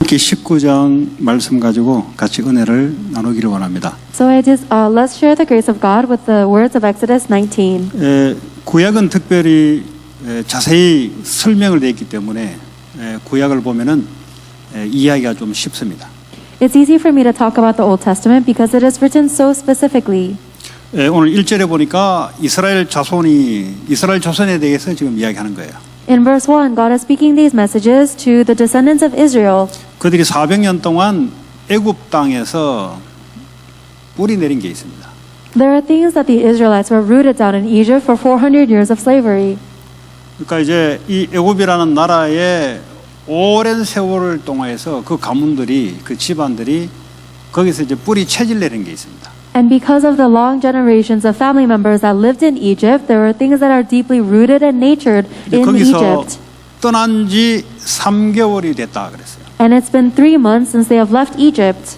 특히 19장 말씀 가지고 같이 은혜를 나누기를 원합니다. So let's share the grace of God with the words of Exodus 19. 구약은 특별히 자세히 설명을 되어 있기 때문에 구약을 보면은 이해하기가 좀 쉽습니다. It's easy for me to talk about the Old Testament because it is written so specifically. 오늘 1절에 보니까 이스라엘 자손에 대해서 지금 이야기하는 거예요. In verse 1, God is speaking these messages to the descendants of Israel. 그들이 400년 동안 애굽 땅에서 뿌리 내린 게 있습니다. There are things that the Israelites were rooted down in Egypt for 400 years of slavery. 그러니까 이제 이 애굽이라는 나라의 오랜 세월을 통해서 그 가문들이 그 집안들이 거기서 이제 뿌리 체질 내린 게 있습니다. And because of the long generations of family members that lived in Egypt, there were things that are deeply rooted and natured in 거기서 Egypt. 떠난 지 3개월이 됐다 그랬어요. And it's been 3 months since they have left Egypt.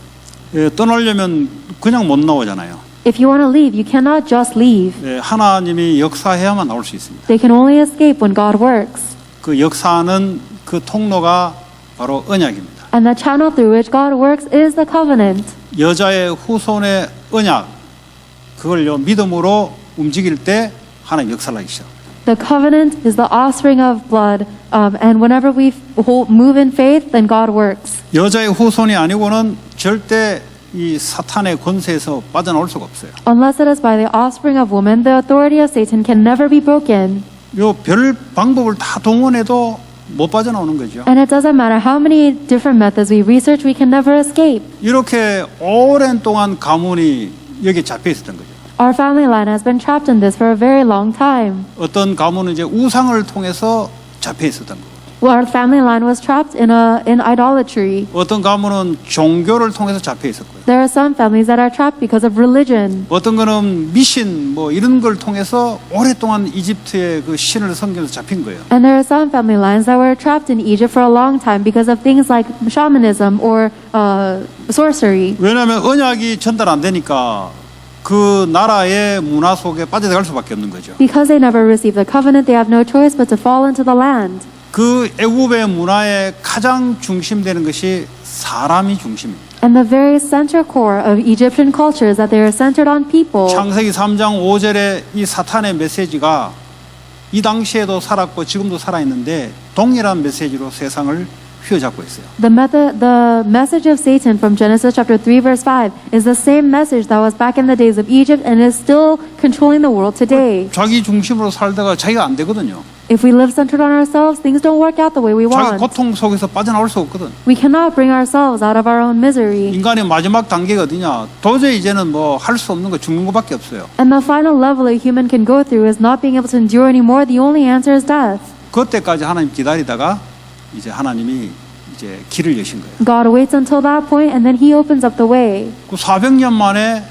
떠나려면 그냥 못 나오잖아요. If you want to leave, you cannot just leave. 하나님이 역사해야만 나올 수 있습니다. They can only escape when God works. 그 역사하는 그 통로가 바로 언약입니다. And the channel through which God works is the covenant. 여자의 후손의 언약, 그걸요 믿음으로 움직일 때 하나님 역사를 하기 시작합니다. The covenant is the offspring of blood, and whenever we move in faith, then God works. 여자의 후손이 아니고는 절대 이 사탄의 권세에서 빠져나올 수가 없어요. Unless it is by the offspring of woman, the authority of Satan can never be broken. 요 별 방법을 다 동원해도 못 빠져나오는 거죠. And it doesn't matter how many different methods we research, we can never escape. 이렇게 오랜 동안 가문이 여기 잡혀 있었던 거죠. Our family line has been trapped in this for a very long time. 어떤 가문은 이제 우상을 통해서 잡혀 있었던 거고. Our family line was trapped in idolatry. 어떤 가문은 종교를 통해서 잡혀 있었고요. There are some families that are trapped because of religion. 어떤 거는 미신 뭐 이런 걸 통해서 오랫동안 이집트의 그 신을 섬기면서 잡힌 거예요. And there are some family lines that were trapped in Egypt for a long time because of things like shamanism or sorcery. 왜냐하면 언약이 전달 안 되니까 그 나라의 문화 속에 빠져들어갈 수밖에 없는 거죠. Because they never received the covenant, they have no choice but to fall into the land. 그 애굽의 문화의 가장 중심되는 것이 사람이 중심입니다. And the very center core of Egyptian culture is that they are centered on people. 창세기 3장 5절에 이 사탄의 메시지가 이 당시에도 살았고 지금도 살아있는데 동일한 메시지로 세상을 휘어잡고 있어요. The message of Satan from Genesis chapter 3 verse 5 is the same message that was back in the days of Egypt and is still controlling the world today. 자기 중심으로 살다가 자기가 안 되거든요. If we live centered on ourselves, things don't work out the way we 자기 want. 고통 속에서 빠져나올 수 없거든. We cannot bring ourselves out of our own misery. 인간의 마지막 단계가 어디냐? 도저히 이제는 뭐 할 수 없는 거 죽는 것밖에 없어요. And the final level a human can go through is not being able to endure anymore. The only answer is death. 그때까지 하나님 기다리다가 이제 하나님이 이제 길을 여신 거예요. God waits until that point and then He opens up the way. 그 400년 만에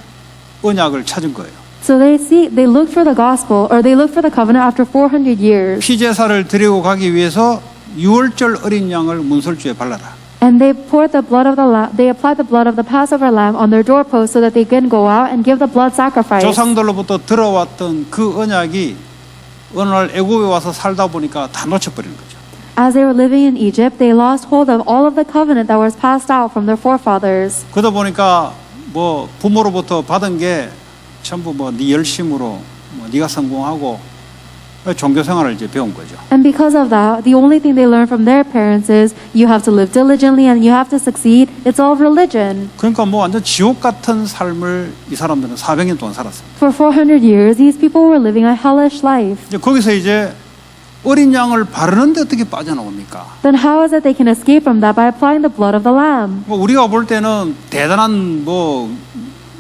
언약을 찾은 거예요. So they look for the gospel, or they look for the covenant after 400 years. 피제사를 드리고 가기 위해서 유월절 어린 양을 문설주에 발라라. And they poured the blood of the lamb. They applied the blood of the Passover lamb on their doorposts so that they can go out and give the blood sacrifice. 조상들로부터 들어왔던 그 언약이 어느 날 애굽에 와서 살다 보니까 다 놓쳐버리는 거죠. As they were living in Egypt, they lost hold of all of the covenant that was passed out from their forefathers. 그러다 보니까 뭐 부모로부터 받은 게 전부 뭐 네 열심으로 뭐 네가 성공하고 종교 생활을 이제 배운 거죠. And because of that, the only thing they learn from their parents is you have to live diligently and you have to succeed. It's all religion. 그러니까 뭐 완전 지옥 같은 삶을 이 사람들은 400년 동안 살았어요. For 400 years, these people were living a hellish life. 이제 거기서 이제 어린 양을 바르는데 어떻게 빠져나옵니까? Then how is it they can escape from that by applying the blood of the lamb? 뭐 우리가 볼 때는 대단한 뭐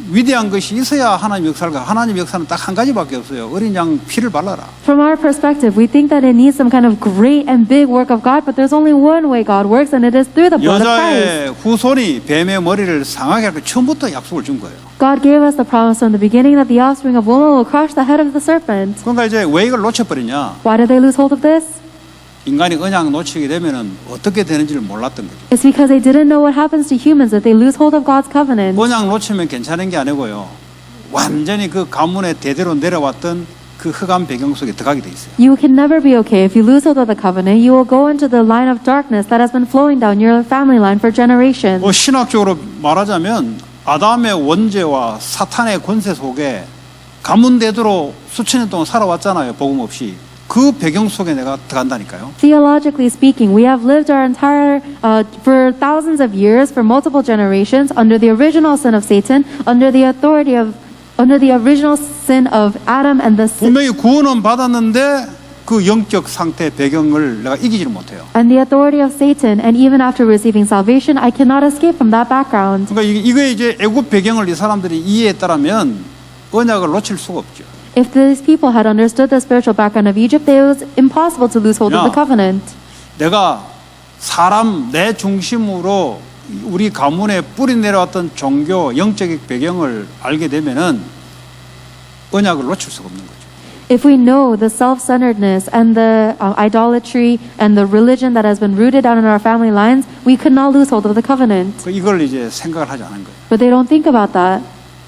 위대한 것이 있어야 하나님 역사를 가. 하나님 역사는 딱 한 가지밖에 없어요. 어린 양 피를 발라라. From our perspective, we think that it needs some kind of great and big work of God, but there's only one way God works, and it is through the blood of Christ. 여자의 후손이 뱀의 머리를 상하게 할 거 처음부터 약속을 준 거예요. God gave us the promise from the beginning that the offspring of woman will crush the head of the serpent. 그러니까 이제 왜 이걸 놓쳐버리냐? Why did they lose hold of this? 인간이 언약 놓치게 되면은 어떻게 되는지를 몰랐던 거죠. It's because they didn't know what happens to humans if they lose hold of God's covenant. 언약 놓치면 괜찮은 게 아니고요. 완전히 그 가문의 대대로 내려왔던 그 흑암 배경 속에 들어가게 돼 있어요. You can never be okay if you lose hold of the covenant. You will go into the line of darkness that has been flowing down your family line for generations. 신학적으로 말하자면 아담의 원죄와 사탄의 권세 속에 가문대대로 수천 년 동안 살아왔잖아요. 복음 없이. 그 배경 속에 내가 들어간다니까요. Theologically speaking, we have lived our entire, for thousands of years, for multiple generations, under the original sin of Satan, under the original sin of Adam and the 분명히 구원은 받았는데 그 영적 상태 배경을 내가 이기지를 못해요. and the authority of Satan, and even after receiving salvation, I cannot escape from that background. 그러니까 이게 이제 애굽 배경을 이 사람들이 이해했다라면 언약을 놓칠 수가 없죠. If these people had understood the spiritual background of Egypt, it was impossible to lose hold of the covenant. 내가 사람 내 중심으로 우리 가문에 뿌리 내려왔던 종교 영적 배경을 알게 되면은 언약을 놓칠 수가 없는 거죠. If we know the self-centeredness and the idolatry and the religion that has been rooted down in our family lines, we could not lose hold of the covenant. 이걸 이제 생각을 하지 않은 거예요. But they don't think about that.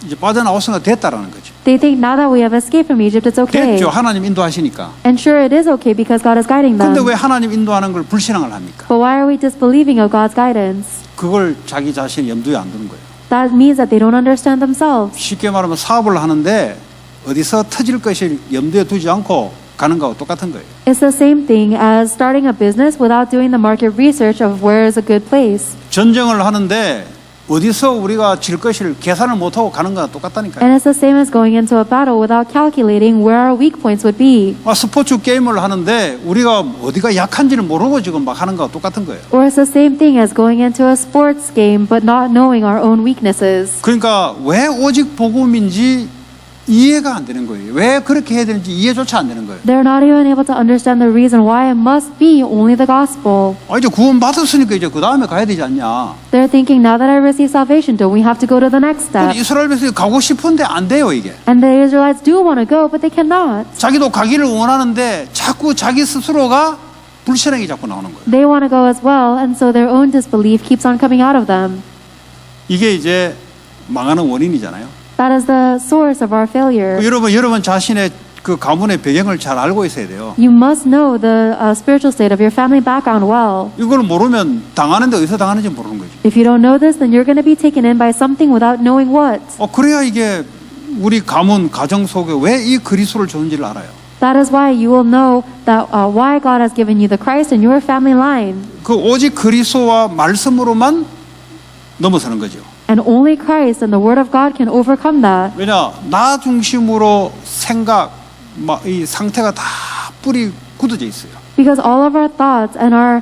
이제 빠져나왔으니까 됐다라는 거죠. They think now that we have escaped from Egypt, it's okay. 됐죠. 하나님 인도하시니까. And sure, it is okay because God is guiding them. 근데 왜 하나님 인도하는 걸 불신앙을 합니까? But why are we disbelieving of God's guidance? 그걸 자기 자신이 염두에 안 두는 거예요. That means that they don't understand themselves. 쉽게 말하면 사업을 하는데 어디서 터질 것을 염두에 두지 않고 가는 거하고 똑같은 거예요. It's the same thing as starting a business without doing the market research of where is a good place. 전쟁을 하는데 어디서 우리가 질 것을 계산을 못하고 가는 거랑 똑같다니까요. And it's the same as going into a battle without calculating where our weak points would be. 스포츠 게임을 하는데 우리가 어디가 약한지를 모르고 지금 막 하는 거랑 똑같은 거예요. Or it's the same thing as going into a sports game but not knowing our own weaknesses. 그러니까 왜 오직 복음인지 이해가 안 되는 거예요. 왜 그렇게 해야 되는지 이해조차 안 되는 거예요. They're not even able to understand the reason why it must be only the gospel. 이제 구원 받았으니까 이제 그 다음에 가야 되지 않냐. They're thinking, now that I received salvation, don't we have to go to the next step? 근데 이스라엘 백성이 가고 싶은데 안 돼요 이게. And the Israelites do want to go, but they cannot. 자기도 가기를 원하는데 자꾸 자기 스스로가 불신앙이 자꾸 나오는 거예요. They want to go as well, and so their own disbelief keeps on coming out of them. 이게 이제 망하는 원인이잖아요. That is the source of our failure. 여러분 자신의 그 가문의 배경을 잘 알고 있어야 돼요. You must know the spiritual state of your family background well. 이걸 모르면 당하는데 어디서 당하는지 모르는 거죠. If you don't know this, then you're going to be taken in by something without knowing what. 그래야 이게 우리 가문 가정 속에 왜 이 그리스도를 주는지를 알아요. That is why you will know that why God has given you the Christ in your family line. 그 오직 그리스도와 말씀으로만 넘어서는 거죠. And only Christ and the Word of God can overcome that. 왜냐 나 중심으로 생각 이 상태가 다 뿌리 굳어져 있어요. Because all of our thoughts and our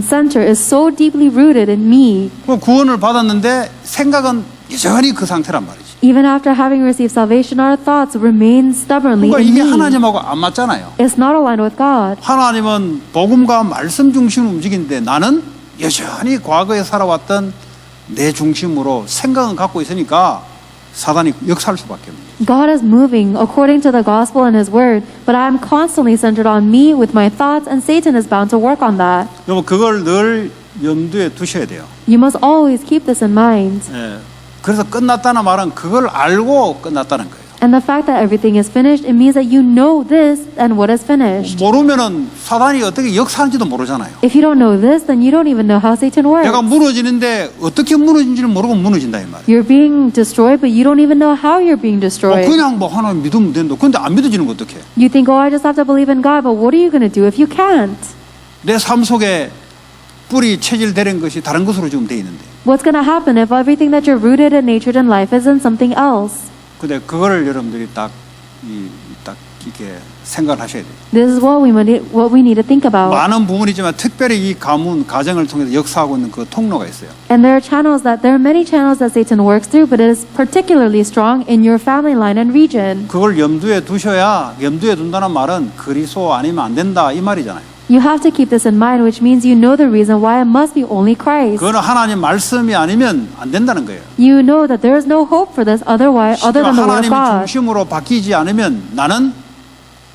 center is so deeply rooted in me. 구원을 받았는데 생각은 여전히 그 상태란 말이지. Even after having received salvation, our thoughts remain stubbornly 그러니까 in 이게 me. 하나님하고 안 맞잖아요. It's not aligned with God. 하나님은 복음과 말씀 중심으로 움직이는데 나는 여전히 과거에 살아왔던 내 중심으로 생각은 갖고 있으니까 사단이 역사할 수밖에 없는 거예요. God is moving according to the gospel and His word, but I am constantly centered on me with my thoughts, and Satan is bound to work on that. 여러분 그걸 늘 염두에 두셔야 돼요. You must always keep this in mind. 그래서 끝났다는 말은 그걸 알고 끝났다는 거예요. And the fact that everything is finished, it means that you know this and what is finished. 모르면은 사단이 어떻게 역사하는지도 모르잖아요. If you don't know this, then you don't even know how Satan works. 내가 무너지는데 어떻게 무너진지를 모르고 무너진다 이 말이에요. You're being destroyed, but you don't even know how you're being destroyed. 그냥 하나님 믿으면 된다. 근데 안 믿어지는 거 어떡해? You think, I just have to believe in God, but what are you going to do if you can't? 내 삶 속에 뿌리 체질되는 것이 다른 것으로 지금 돼 있는데. What's going to happen if everything that you're rooted and natured in life is in something else? 근데 그거를 여러분들이 딱 이렇게 생각을 하셔야 돼요. This is what we need to think about. 많은 부분이지만 특별히 이 가정을 통해서 역사하고 있는 그 통로가 있어요. And there are many channels that Satan works through, but it is particularly strong in your family line and region. 그걸 염두에 둔다는 말은 그리스도 아니면 안 된다 이 말이잖아요. You have to keep this in mind, which means you know the reason why it must be only Christ. 그거는 하나님 말씀이 아니면 안 된다는 거예요. You know that there is no hope for this other than the Word of 하나님이 God. 중심으로 바뀌지 않으면 나는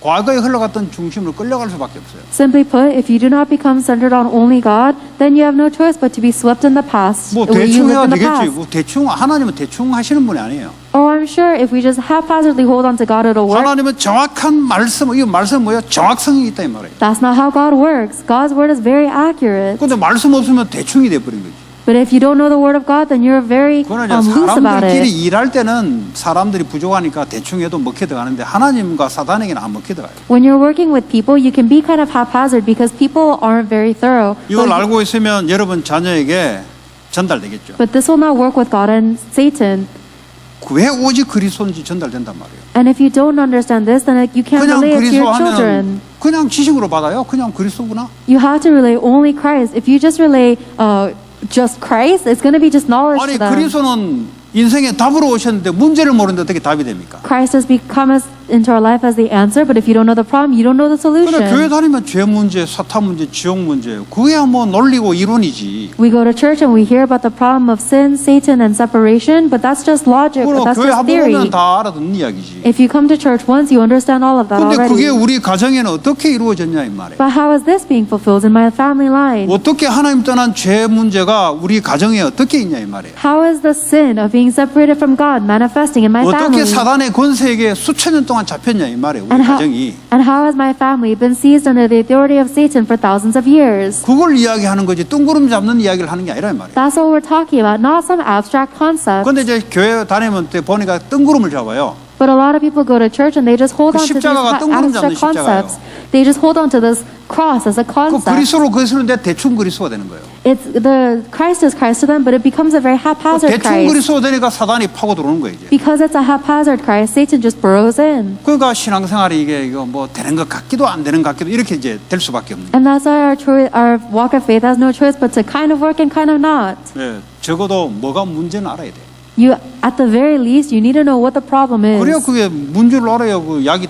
과거에 흘러갔던 중심으로 끌려갈 수밖에 없어요. Simply put, if you do not become centered on only God, then you have no choice but to be swept in the past. 뭐 You 대충 live 해야 in the 되겠지. past. 뭐 대충 하나님은 대충 하시는 분이 아니에요. Oh, I'm sure if we just haphazardly hold on to God, it'll work. 하나님은 정확한 말씀, 이 말씀 뭐야? 정확성이 있다 이 말이에요. That's not how God works. God's word is very accurate. 근데 말씀 없으면 대충이 돼버린 거지. But if you don't know the word of God, then you're very 그거는 이제 loose about 사람들끼리 it. 일할 때는 사람들이 부족하니까 대충 해도 먹혀 들어가는데 하나님과 사단에게는 안 먹혀 들어가요. When you're working with people, you can be kind of haphazard because people aren't very thorough. 이걸 알고 있으면 여러분 자녀에게 전달되겠죠. But this will not work with God and Satan. 왜 오직 그리스도인지 전달된단 말이에요. And if you don't understand this, then you can't 그냥 relate it to 그리스도 your children. 하면 그냥 지식으로 받아요. 그냥 그리스도구나. You have to relay only Christ. If you just relay just Christ, it's going to be just knowledge 아니 to them. 그리스도는 인생의 답으로 오셨는데 문제를 모르는데 어떻게 답이 됩니까? Christ has become into our life as the answer, but if you don't know the problem, you don't know the 근데 교회 solution. 다니면 죄 문제, 사탄 문제, 지옥 문제 그거야 뭐 논리고 이론이지. We go to church and we hear about the problem of sin, Satan, and separation, but that's just logic, 그럼 that's 교회 just 한번 theory. 오면 다 알아듣는 이야기지. If you come to church once, you understand all of that 근데 그게 already. 우리 가정에는 어떻게 이루어졌냐 이 말이에요. But how is this being fulfilled in my family line? 어떻게 하나님 떠난 죄 문제가 우리 가정에 어떻게 있냐 이 말이에요. How is the sin of being separated from God manifesting in my 어떻게 family? 사단의 권세에게 수천 년 동안 잡혔냐 이 말이에요. 우리 And how, 가정이. and how has my family been seized under the authority of Satan for thousands of years? 그걸 이야기하는 거지 뜬구름 잡는 이야기를 하는 게 아니라 이 말이에요. That's what we're talking about, not some abstract concept. 근데 이제 교회 다니면 때 보니까 뜬구름을 잡아요. But a lot of people go to church and they just hold 그 on to these 십자가가 뜬구름 잡는 abstract concepts. 십자가예요. They just hold on to this cross as a 그 concept. 그리스도로 그리스도인데 대충 그리스도가 되는 거예요. It's the Christ is Christ to them, but it becomes a very haphazard 대충 Christ. 그리스도가 되니까 사단이 파고 들어오는 거예요. 이제. Because it's a haphazard Christ, Satan just burrows in. 그러니까 신앙생활이 이거 뭐 되는 것 같기도 안 되는 것 같기도 이렇게 이제 될 수밖에 없는 거예요. And that's why our walk of faith has no choice but to kind of work and kind of not. 네, 적어도 뭐가 문제는 알아야 돼. You, at the very least, you need to know what the problem 그래야 is. 그게 문제를 알아야 그 약이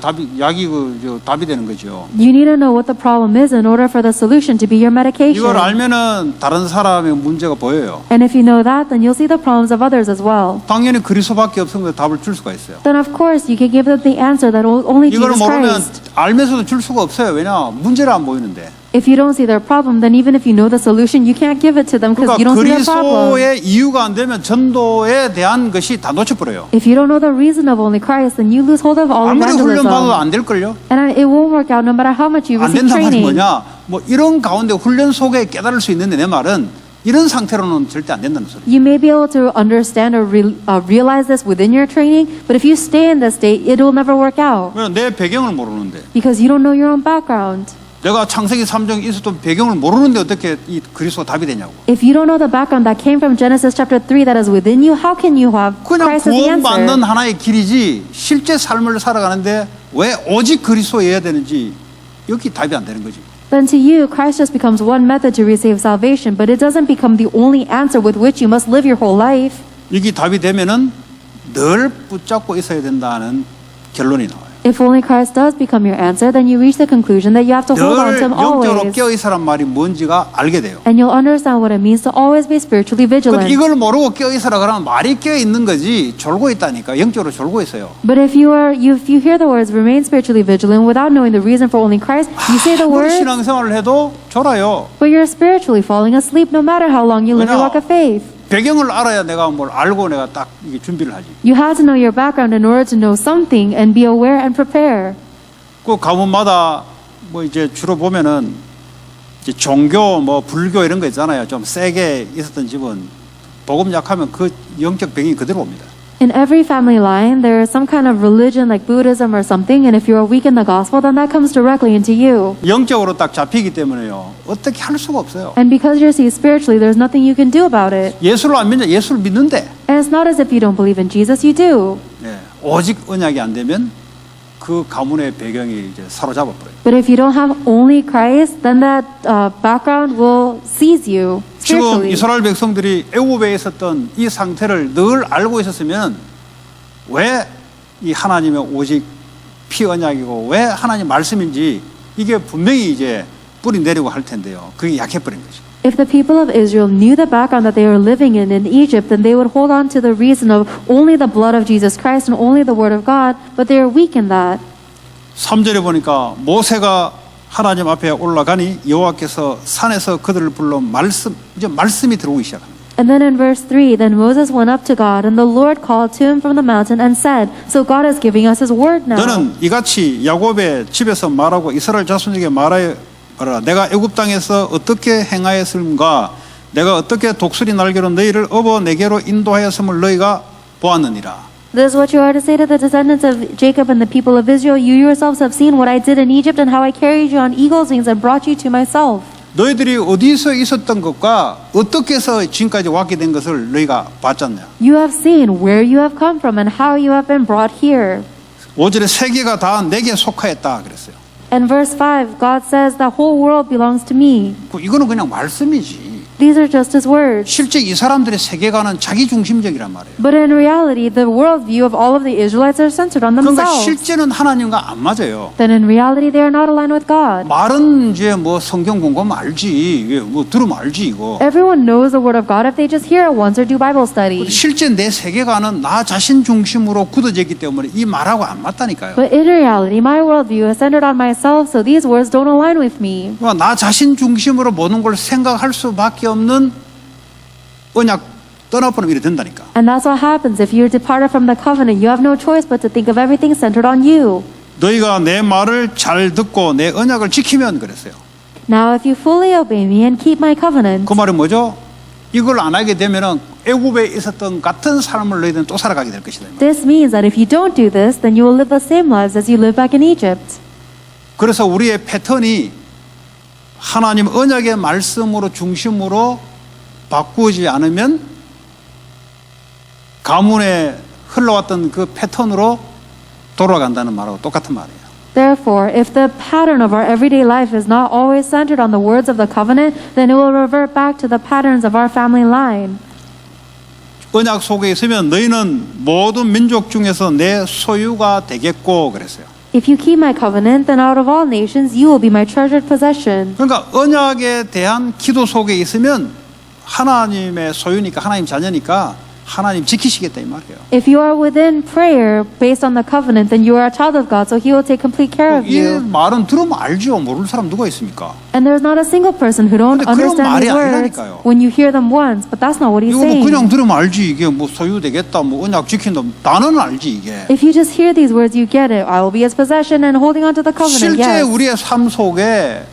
답이 되는 거죠. You need to know what the problem is in order for the solution to be your medication. 이걸 알면은 다른 사람의 문제가 보여요. And if you know that, then you'll see the problems of others as well. 당연히 그리스도밖에 없으면 답을 줄 수가 있어요. Then of course you can give them the answer that only 이걸 Jesus 모르면 Christ. 알면서도 줄 수가 없어요. 왜냐 문제를 안 보이는데. If you don't see their problem, then even if you know the solution, you can't give it to them because you 그러니까 don't see their problem. 그리스도의 이유가 안 되면 전도에 대한 것이 다 놓쳐버려요. If you don't know the reason of only Christ, then you lose hold of all 아무리 훈련 받아도 evangelism. 안 될걸요? And it won't work out no matter how much you 안 receive 된단 말이 training. 뭐냐? 뭐 이런 가운데 훈련 속에 깨달을 수 있는데 내 말은 이런 상태로는 절대 안 된다는 소리. You may be able to understand or realize this within your training, but if you stay in this state, it will never work out 왜냐 내 배경을 모르는데 because you don't know your own background. 내가 창세기 3장에 있었던 배경을 모르는데 어떻게 이 그리스도가 답이 되냐고. If you don't know the background that came from Genesis chapter 3 that is within you, how can you have 그냥 Christ as the 구원받는 answer? 하나의 길이지 실제 삶을 살아가는데 왜 오직 그리스도여야 되는지 여기 답이 안 되는 거지. Then to you, Christ just becomes one method to receive salvation, but it doesn't become the only answer with which you must live your whole life. 이게 답이 되면은 늘 붙잡고 있어야 된다는 결론이 나와요. If only Christ does become your answer, then you reach the conclusion that you have to hold on 늘 to Him 영적으로 always. 깨어 있으란 말이 뭔지가 알게 돼요. And you'll understand what it means to always be spiritually 근데 vigilant. 이걸 모르고 깨어 있으라 그러면 말이 깨어 있는 거지 졸고 있다니까. 영적으로 졸고 있어요. But if you hear the words remain spiritually vigilant without knowing the reason for only Christ, you say the 아무리 words, 신앙생활을 해도 졸아요. but you're spiritually falling asleep no matter how long you live your 왜냐? walk of faith. 배경을 알아야 내가 뭘 알고 내가 딱 이게 준비를 하지. You have to know your background in order to know something and be aware and prepare. 그 가문마다 뭐 이제 주로 보면은 이제 종교 뭐 불교 이런 거 있잖아요. 좀 세게 있었던 집은 복음 약하면 그 영적 배경이 그대로 옵니다. In every family line, there is some kind of religion like Buddhism or something, and if you are weak in the gospel, then that comes directly into you. 영적으로 딱 잡히기 때문에요. 어떻게 할 수가 없어요. And because you're seized spiritually, there's nothing you can do about it. 예수를 안 믿냐? 예수를 믿는데 And it's not as if you don't believe in Jesus, you do. 예, 오직 언약이 안 되면 그 가문의 배경이 이제 사로잡아 버려요. But if you don't have only Christ, then that background will seize you 지금 spiritually. 이스라엘 백성들이 애굽에 있었던 이 상태를 늘 알고 있었으면 왜 이 하나님의 오직 피 언약이고 왜 하나님 말씀인지 이게 분명히 이제 뿌리 내리고 할 텐데요. 그게 약해버린 거죠. If the people of Israel knew the background that they were living in Egypt, then they would hold on to the reason of only the blood of Jesus Christ and only the word of God, but they are weak in that. 3절에 보니까 모세가 하나님 앞에 올라가니 여호와께서 산에서 그들을 불러 이제 말씀이 들어오기 시작합니다. And then in verse 3, then Moses went up to God, and the Lord called to him from the mountain and said, so God is giving us his word now. 너는 이같이 야곱의 집에서 말하고 이스라엘 자손에게 말하라. 내가 애굽 땅에서 어떻게 행하였음과 내가 어떻게 독수리 날개로 너희를 업어 내게로 인도하였음을 너희가 보았느니라. This is what you are to say to the descendants of Jacob and the people of Israel. You yourselves have seen what I did in Egypt and how I carried you on eagle's wings and brought you to myself. 너희들이 어디서 있었던 것과 어떻게 해서 지금까지 왔게 된 것을 너희가 봤잖냐. You have seen where you have come from and how you have been brought here. 5절에 세계가 다 내게 속하였다 그랬어요. And verse 5, God says the whole world belongs to me. 이거는 그냥 말씀이지. These are just his words. 실제 이 사람들의 세계관은 자기 중심적이란 말이에요. But in reality, the worldview of all of the Israelites are centered on 그러니까 themselves. 실제는 하나님과 안 맞아요. Then in reality, they are not aligned with God. 말은 이제 뭐 성경 공부하면 알지, 뭐 들으면 알지 이거. Everyone knows the word of God if they just hear it once or do Bible study. 실제 내 세계관은 나 자신 중심으로 굳어져 있기 때문에 이 말하고 안 맞다니까요. But in reality, my worldview is centered on myself, so these words don't align with me. 그러니까 나 자신 중심으로 모든 걸 생각할 수밖에 없는 언약 떠나버리면 이래 된다니까. And that's what happens if you're departed from the covenant. You have no choice but to think of everything centered on you. 너희가 내 말을 잘 듣고 내 언약을 지키면 그랬어요. Now, if you fully obey me and keep my covenant, 그 말은 뭐죠? 이걸 안 하게 되면은 애굽에 있었던 같은 삶을 너희들은 또 살아가게 될 것이다. this means that if you don't do this, then you will live the same lives as you lived back in Egypt. 그래서 우리의 패턴이 하나님 언약의 말씀으로 중심으로 바꾸지 않으면 가문에 흘러왔던 그 패턴으로 돌아간다는 말하고 똑같은 말이에요. Therefore, if the pattern of our everyday life is not always centered on the words of the covenant, then it will revert back to the patterns of our family line. 언약 속에 있으면 너희는 모든 민족 중에서 내 소유가 되겠고 그랬어요. If you keep my covenant, then out of all nations you will be my treasured possession. 그러니까 언약에 대한 기도 속에 있으면 하나님의 소유니까 하나님 자녀니까 하나님 지키시겠다 이 말이에요. If you are within prayer based on the covenant, then you are a child of God, so He will take complete care of 이 you. 말은 들으면 알죠. 모를 사람 누가 있습니까? And there's not a single person who don't 근데 그런 understand 말이 these words 아니라니까요. when you hear them once, but that's not what He's 이거 뭐 saying. 그냥 들으면 알지. 이게 뭐 소유 되겠다. 뭐 언약 지킨다. 나는 알지 이게. If you just hear these words, you get it. I will be His possession and holding on to the covenant. 실제 Yes. 우리의 삶 속에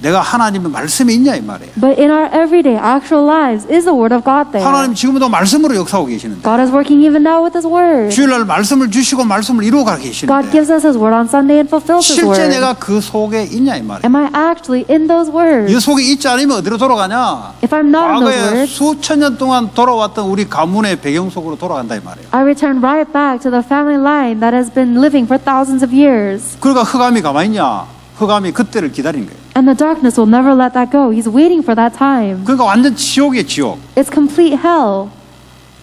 내가 하나님의 말씀이 있냐 이 말이에요. But in our everyday, actual lives, is the Word of God there? 하나님 지금도 말씀으로 역사하고 계시는데 God is working even now with His Word. 주일날 말씀을 주시고 말씀을 이루어가고 God 계시는데 gives us His Word on Sunday and fulfills His 실제 Word. 내가 그 속에 있냐 이 말이에요. Am I actually in those words? 이 속에 있지 않으면 어디로 돌아가냐? If I'm not in those 과거에 words, 수천 년 동안 돌아왔던 우리 가문의 배경 속으로 돌아간다 이 말이에요. I return right back to the family line that has been living for thousands of years. 그러니까 흑암이 가만히 있냐? 흑암이 그때를 기다리는 거예요. And the darkness will never let that go. He's waiting for that time. 그러니까 완전 지옥이에요, 지옥. It's complete hell.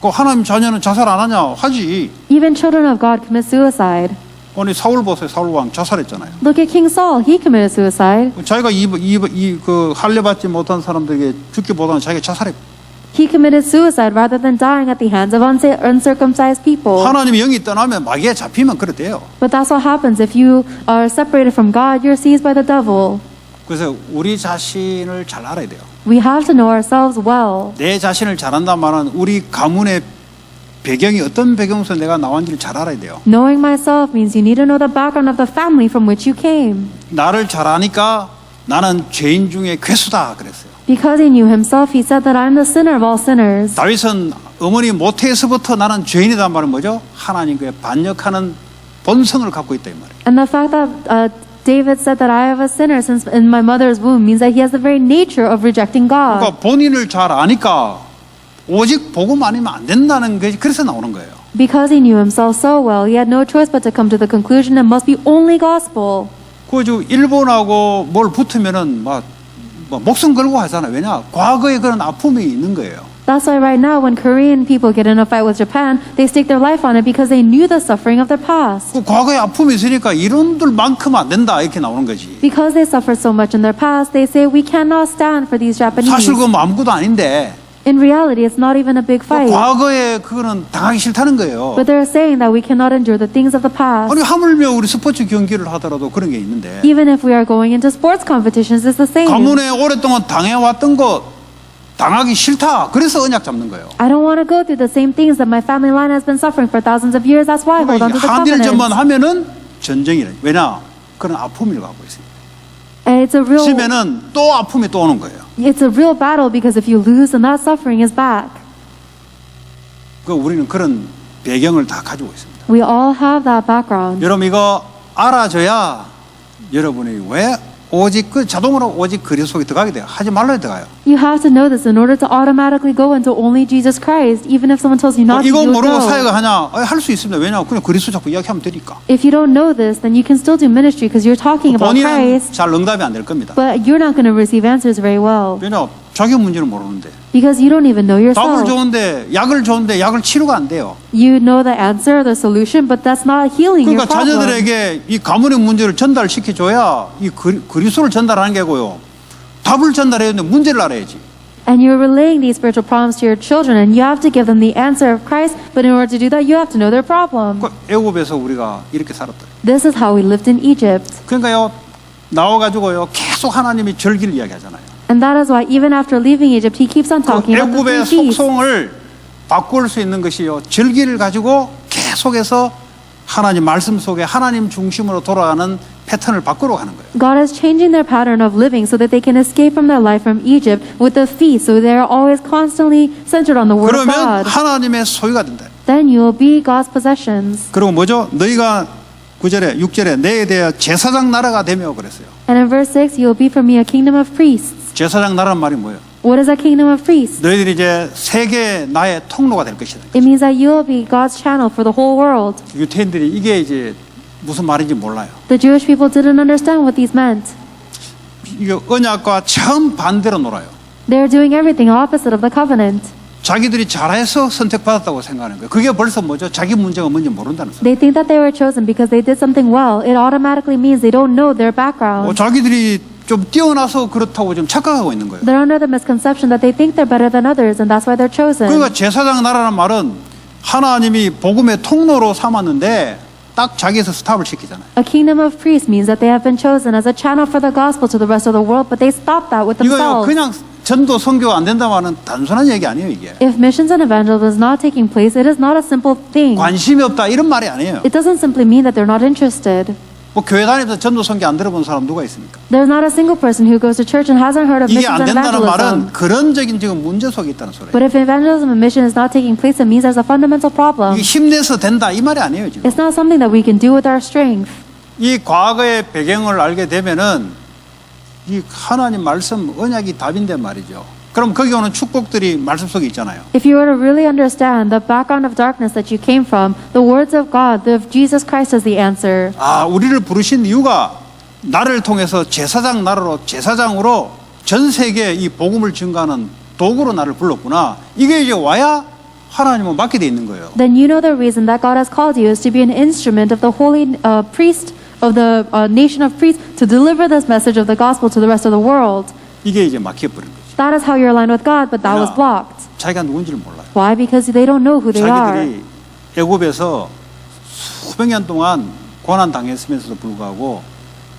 그 하나님 자녀는 자살 안 하냐? 하지. Even children of God commit suicide. 아니 사울 보세요, 사울 왕 자살했잖아요. Look at King Saul. He committed suicide. 자기가 그 할례 받지 못한 사람들에게 죽기보다는 자기가 자살했고. He committed suicide rather than dying at the hands of uncircumcised people. 하나님의 영이 떠나면 마귀에 잡히면 그래 돼요. But that's what happens if you are separated from God. You're seized by the devil. 그래서 우리 자신을 잘 알아야 돼요. We have to know ourselves well. 내 자신을 잘 안다는 말은 우리 가문의 배경이 어떤 배경에서 내가 나왔는지를 잘 알아야 돼요. Knowing myself means you need to know the background of the family from which you came. 나를 잘 아니까 나는 죄인 중에 괴수다 그랬어요. Because he knew himself, he said that I'm the sinner of all sinners. 다윗은 어머니 모태에서부터 나는 죄인이란 말은 뭐죠? 하나님께 반역하는 본성을 갖고 있다 이 말이에요. And the fact that David said that I have a sinner since in my mother's womb means that he has the very nature of rejecting God. 그러니까 본인을 잘 아니까 오직 복음 아니면 안 된다는 게 그래서 나오는 거예요. Because he knew himself so well, he had no choice but to come to the conclusion it must be only gospel. 그 일본하고 뭘 붙으면은 막 목숨 걸고 하잖아요. 왜냐? 과거에 그런 아픔이 있는 거예요. That's why right now when Korean people get in a fight with Japan, they stake their life on it because they knew the suffering of their past. 그 과거에 아픔이 있으니까 이런들만큼 안 된다 이렇게 나오는 거지. Because they suffered so much in their past, they say we cannot stand for these Japanese. 사실 그건 아무것도 아닌데 In reality, it's not even a big fight. 과거에 그거는 당하기 싫다는 거예요. But they're saying that we cannot endure the things of the past. 아니 하물며 우리 스포츠 경기를 하더라도 그런 게 있는데 Even if we are going into sports competitions, it's the same. 가문에 오랫동안 당해왔던 것 당하기 싫다. 그래서 언약 잡는 거예요. I don't want to go through the same things that my family line has been suffering for thousands of years. That's why I hold on to the 한일전만 covenant. 하면은 전쟁이래. 왜냐? 그런 아픔을 갖고 있습니다. And it's a real, 지면은 또 아픔이 또 오는 거예요. it's a real battle because if you lose, then that suffering is back. 그 우리는 그런 배경을 다 가지고 있습니다. We all have that background. 여러분 이거 알아줘야 여러분이 왜 오직 그 자동으로 오직 그리스도 속에 들어가게 돼요. 하지 말라야 들어가요. You have to know this in order to automatically go into only Jesus Christ, even if someone tells you not to, 이거 you will 모르고 go. 사역하냐? 할 수 있습니다. 왜냐? 그냥 그리스도 자꾸 이야기하면 되니까. If you don't know this, then you can still do ministry because you're talking about 본인은 Christ, 잘 응답이 안 될 겁니다. but you're not going to receive answers very well 왜냐? 자기 문제는 모르는데. because you don't even know 답을 yourself. 좋은데 약을 좋은데 약을 치료가 안 돼요. You know the answer, the solution, but that's not healing your 그러니까 problem. 자녀들에게 이 가문의 문제를 전달시켜줘야 이 그리스도를 전달하는 게고요. 답을 전달해야 되는데 문제를 알아야지. And you're relaying these spiritual problems to your children, and you have to give them the answer of Christ, but in order to do that, you have to know their problem. 그 애굽에서 우리가 이렇게 살았다. This is how we lived in Egypt. 그러니까요, 나와가지고요, 계속 하나님이 절기를 이야기하잖아요. And that is why even after leaving Egypt, he keeps on 그 talking about the 애굽의 three feasts. 속성을 바꿀 수 있는 것이요, 절기를 가지고 계속해서 하나님 말씀 속에 하나님 중심으로 돌아가는 패턴을 바꾸러 가는 거예요. God is changing their pattern of living so that they can escape from their life from Egypt with the feast, so they're always constantly centered on the Word of 그러면 God. 하나님의 소유가 된다. Then you will be God's possessions. 그리고 뭐죠? 너희가 9절에 6절에 내에 대해 제사장 나라가 되며 그랬어요. And in verse 6, you will be for me a kingdom of priests. 제사장 나라는 말이 뭐예요? What is a kingdom of priests? 너희들이 이제 세계 나의 통로가 될 것이다. It means that you will be God's channel for the whole world. 유태인들이 이게 이제 무슨 말인지 몰라요. The Jewish people didn't understand what these meant. 이게 언약과 처음 반대로 놀아요. They're doing everything opposite of the covenant. 자기들이 잘해서 선택받았다고 생각하는 거예요. 그게 벌써 뭐죠? 자기 문제가 뭔지 모른다는 소리. They think that they were chosen because they did something well. It automatically means they don't know their background. 자기들이 좀 뛰어나서 그렇다고 좀 착각하고 있는 거예요. They're under the misconception that they think they're better than others, and that's why they're chosen. 그러니까 제사장 나라는 말은 하나님이 복음의 통로로 삼았는데 딱 자기에서 스탑을 시키잖아요. A kingdom of priests means that they have been chosen as a channel for the gospel to the rest of the world, but they stop that with 이거요 themselves. 그냥 전도 선교 안 된다면은 단순한 얘기 아니에요 이게. If missions and evangelism is not taking place, it is not a simple thing. 관심이 없다 이런 말이 아니에요. It doesn't simply mean that they're not interested. 뭐 교회 다니면서 전도 선교 안 들어본 사람 누가 있습니까? There's not a single person who goes to church and hasn't heard of 이게 missions 안 and 된다는 evangelism. 말은 그런적인 지금 문제 속에 있다는 소리예요. But if evangelism and mission is not taking place, it means there's a fundamental problem. 이게 힘내서 된다 이 말이 아니에요 지금. It's not something that we can do with our strength. 이 과거의 배경을 알게 되면은 이 하나님 말씀 언약이 답인데 말이죠. 그럼 거기 오는 축복들이 말씀 속에 있잖아요. If you were to really understand the background of darkness that you came from, the words of God, of Jesus Christ is the answer. 아, 우리를 부르신 이유가 나를 통해서 제사장 나라로 제사장으로 전 세계에 이 복음을 증가하는 도구로 나를 불렀구나. 이게 이제 와야 하나님은 맡게 돼 있는 거예요. Then you know the reason that God has called you is to be an instrument of the holy priest of the nation of priests to deliver this message of the gospel to the rest of the world. 이게 이제 막혀버린 거죠. That is how you're aligned with God, but that was blocked. 자기가 누군지를 몰라요. Why? Because they don't know who they are. 자기들이 애굽에서 수백 년 동안 고난 당했음에도 불구하고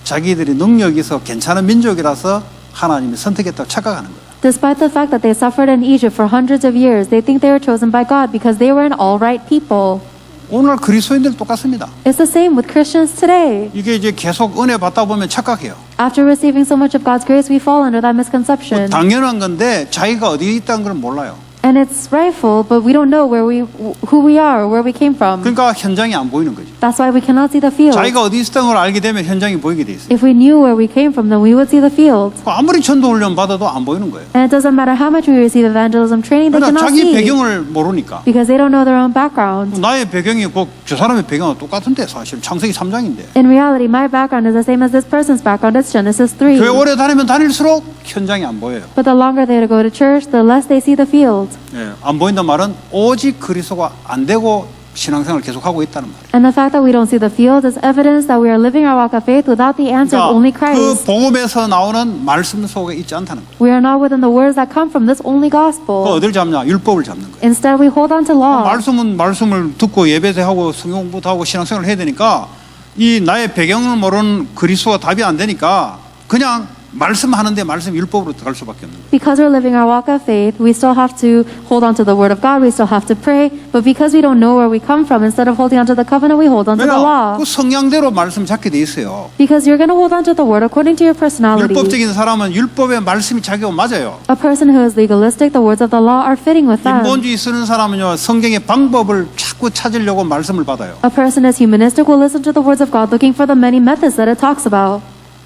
자기들이 능력이 있어 괜찮은 민족이라서 하나님이 선택했다고 착각하는 거예요. Despite the fact that they suffered in Egypt for hundreds of years, they think they were chosen by God because they were an all-right people. 오늘 그리스도인들 똑같습니다. It's the same with Christians today. 이게 이제 계속 은혜 받다 보면 착각해요. After receiving so much of God's grace, we fall under that misconception. 당연한 건데 자기가 어디에 있다는 걸 몰라요. And it's rightful, but we don't know who we are or where we came from. 그러니까 현장이 안 보이는 거죠. That's why we cannot see the field. 자기가 어디 있었던 걸 알게 되면 현장이 보이게 돼 있어요. If we knew where we came from, then we would see the field. 아무리 전도 훈련 받아도 안 보이는 거예요. And it doesn't matter how much we receive evangelism training, they 그러나 cannot 자기 see 배경을 모르니까. because they don't know their own background. 나의 배경이 꼭 저 사람의 배경하고 똑같은데 사실 창세기 3장인데. In reality, my background is the same as this person's background. It's Genesis 3. 교회 오래 다니면 다닐수록 현장이 안 보여요. But the longer they go to church, the less they see the field. 예, 안 보인단 말은 오직 그리스도가 안 되고 신앙생활을 계속하고 있다는 말이에요. And the fact that we don't see the field is evidence that we are living our walk of faith without the answer of only 그 Christ. 복음에서 나오는 말씀 속에 있지 않다는 거예요. We are not within the words that come from this only 그 gospel. 어딜 잡냐? 율법을 잡는 거예요. Instead, we hold on to law. 말씀은 말씀을 듣고 예배도 하고 성경 공부도 하고 신앙생활을 해야 되니까 이 나의 배경을 모르는 그리스도가 답이 안 되니까 그냥 말씀하는데 말씀 율법으로 들어갈 수밖에 없는 거예요. Because we're living our walk of faith, we still have to hold on to the word of God, we still have to pray, but because we don't know where we come from, instead of holding on to the covenant, we hold on to the 왜냐? law. 그 성향대로 말씀 잡게 돼 있어요. Because you're going to hold on to the word according to your personality. 율법적인 사람은 율법의 말씀이 자기하고 맞아요. A person who is legalistic, the words of the law are fitting with them. 인본주의 쓰는 사람은요, 성경의 방법을 자꾸 찾으려고 말씀을 받아요. A person is humanistic will listen to the words of God looking for the many methods that it talks about.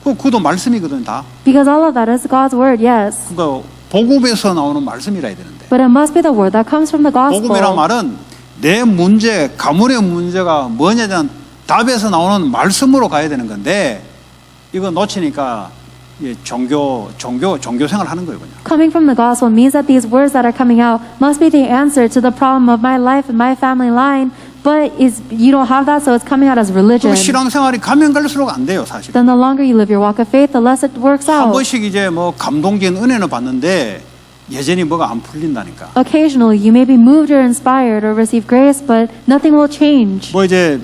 그도 말씀이거든 다. Because all of that is God's word, yes. 그러니까 복음에서 나오는 말씀이라 해야 되는데. But it must be the word that comes from the 복음이란 gospel. 말은 내 문제, 가문의 문제가 뭐냐에 대한 답에서 나오는 말씀으로 가야 되는 건데 이거 놓치니까 종교 생활 하는 거예요, 그냥. Coming from the gospel means that these words that are coming out must be the answer to the problem of my life and my family line, but you don't have that, so it's coming out as religion. 그 신앙생활이 가면 갈수록 안 돼요, 사실. Then the longer you live your walk of faith, the less it works 한 out. 번씩 이제 뭐 감동적인 은혜는 받는데 여전히 뭐가 안 풀린다니까. Occasionally, you may be moved or inspired or receive grace, but nothing will change. 뭐 이제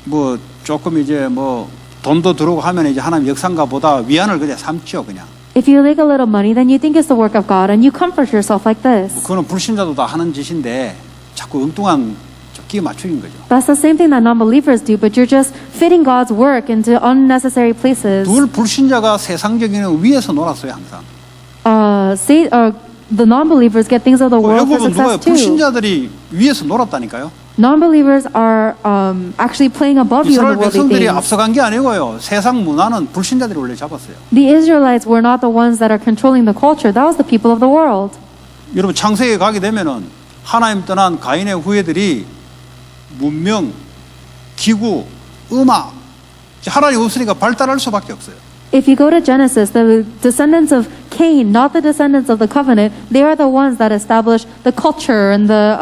뭐 조금 이제 뭐 돈도 들어오고 하면 이제 하나님 역사인가 보다 위안을 그냥 삼죠, 그냥. If you make a little money, then you think it's the work of God, and you comfort yourself like this. 그거는 불신자도 다 하는 짓인데 자꾸 엉뚱한 끼 맞추는 거죠. That's the same thing that non-believers do, but you're just fitting God's work into unnecessary places. 늘 불신자가 세상적인 위에서 놀았어요, 항상. The non-believers get things of the world for 여러분 누가요? success too. 불신자들이 위에서 놀았다니까요. Non-believers are actually playing above you in 이스라엘 the worldly 백성들이 things. 앞서간 게 아니고요. 세상 문화는 불신자들이 원래 잡았어요. The Israelites were not the ones that are controlling the culture. That was the people of the world. 여러분 창세기에 가게 되면은 하나님 떠난 가인의 후예들이 문명, 기구, 음악 하나님 없으니까 발달할 수밖에 없어요. If you go to Genesis, the descendants of Cain, not the descendants of the covenant, they are the ones that established the culture and the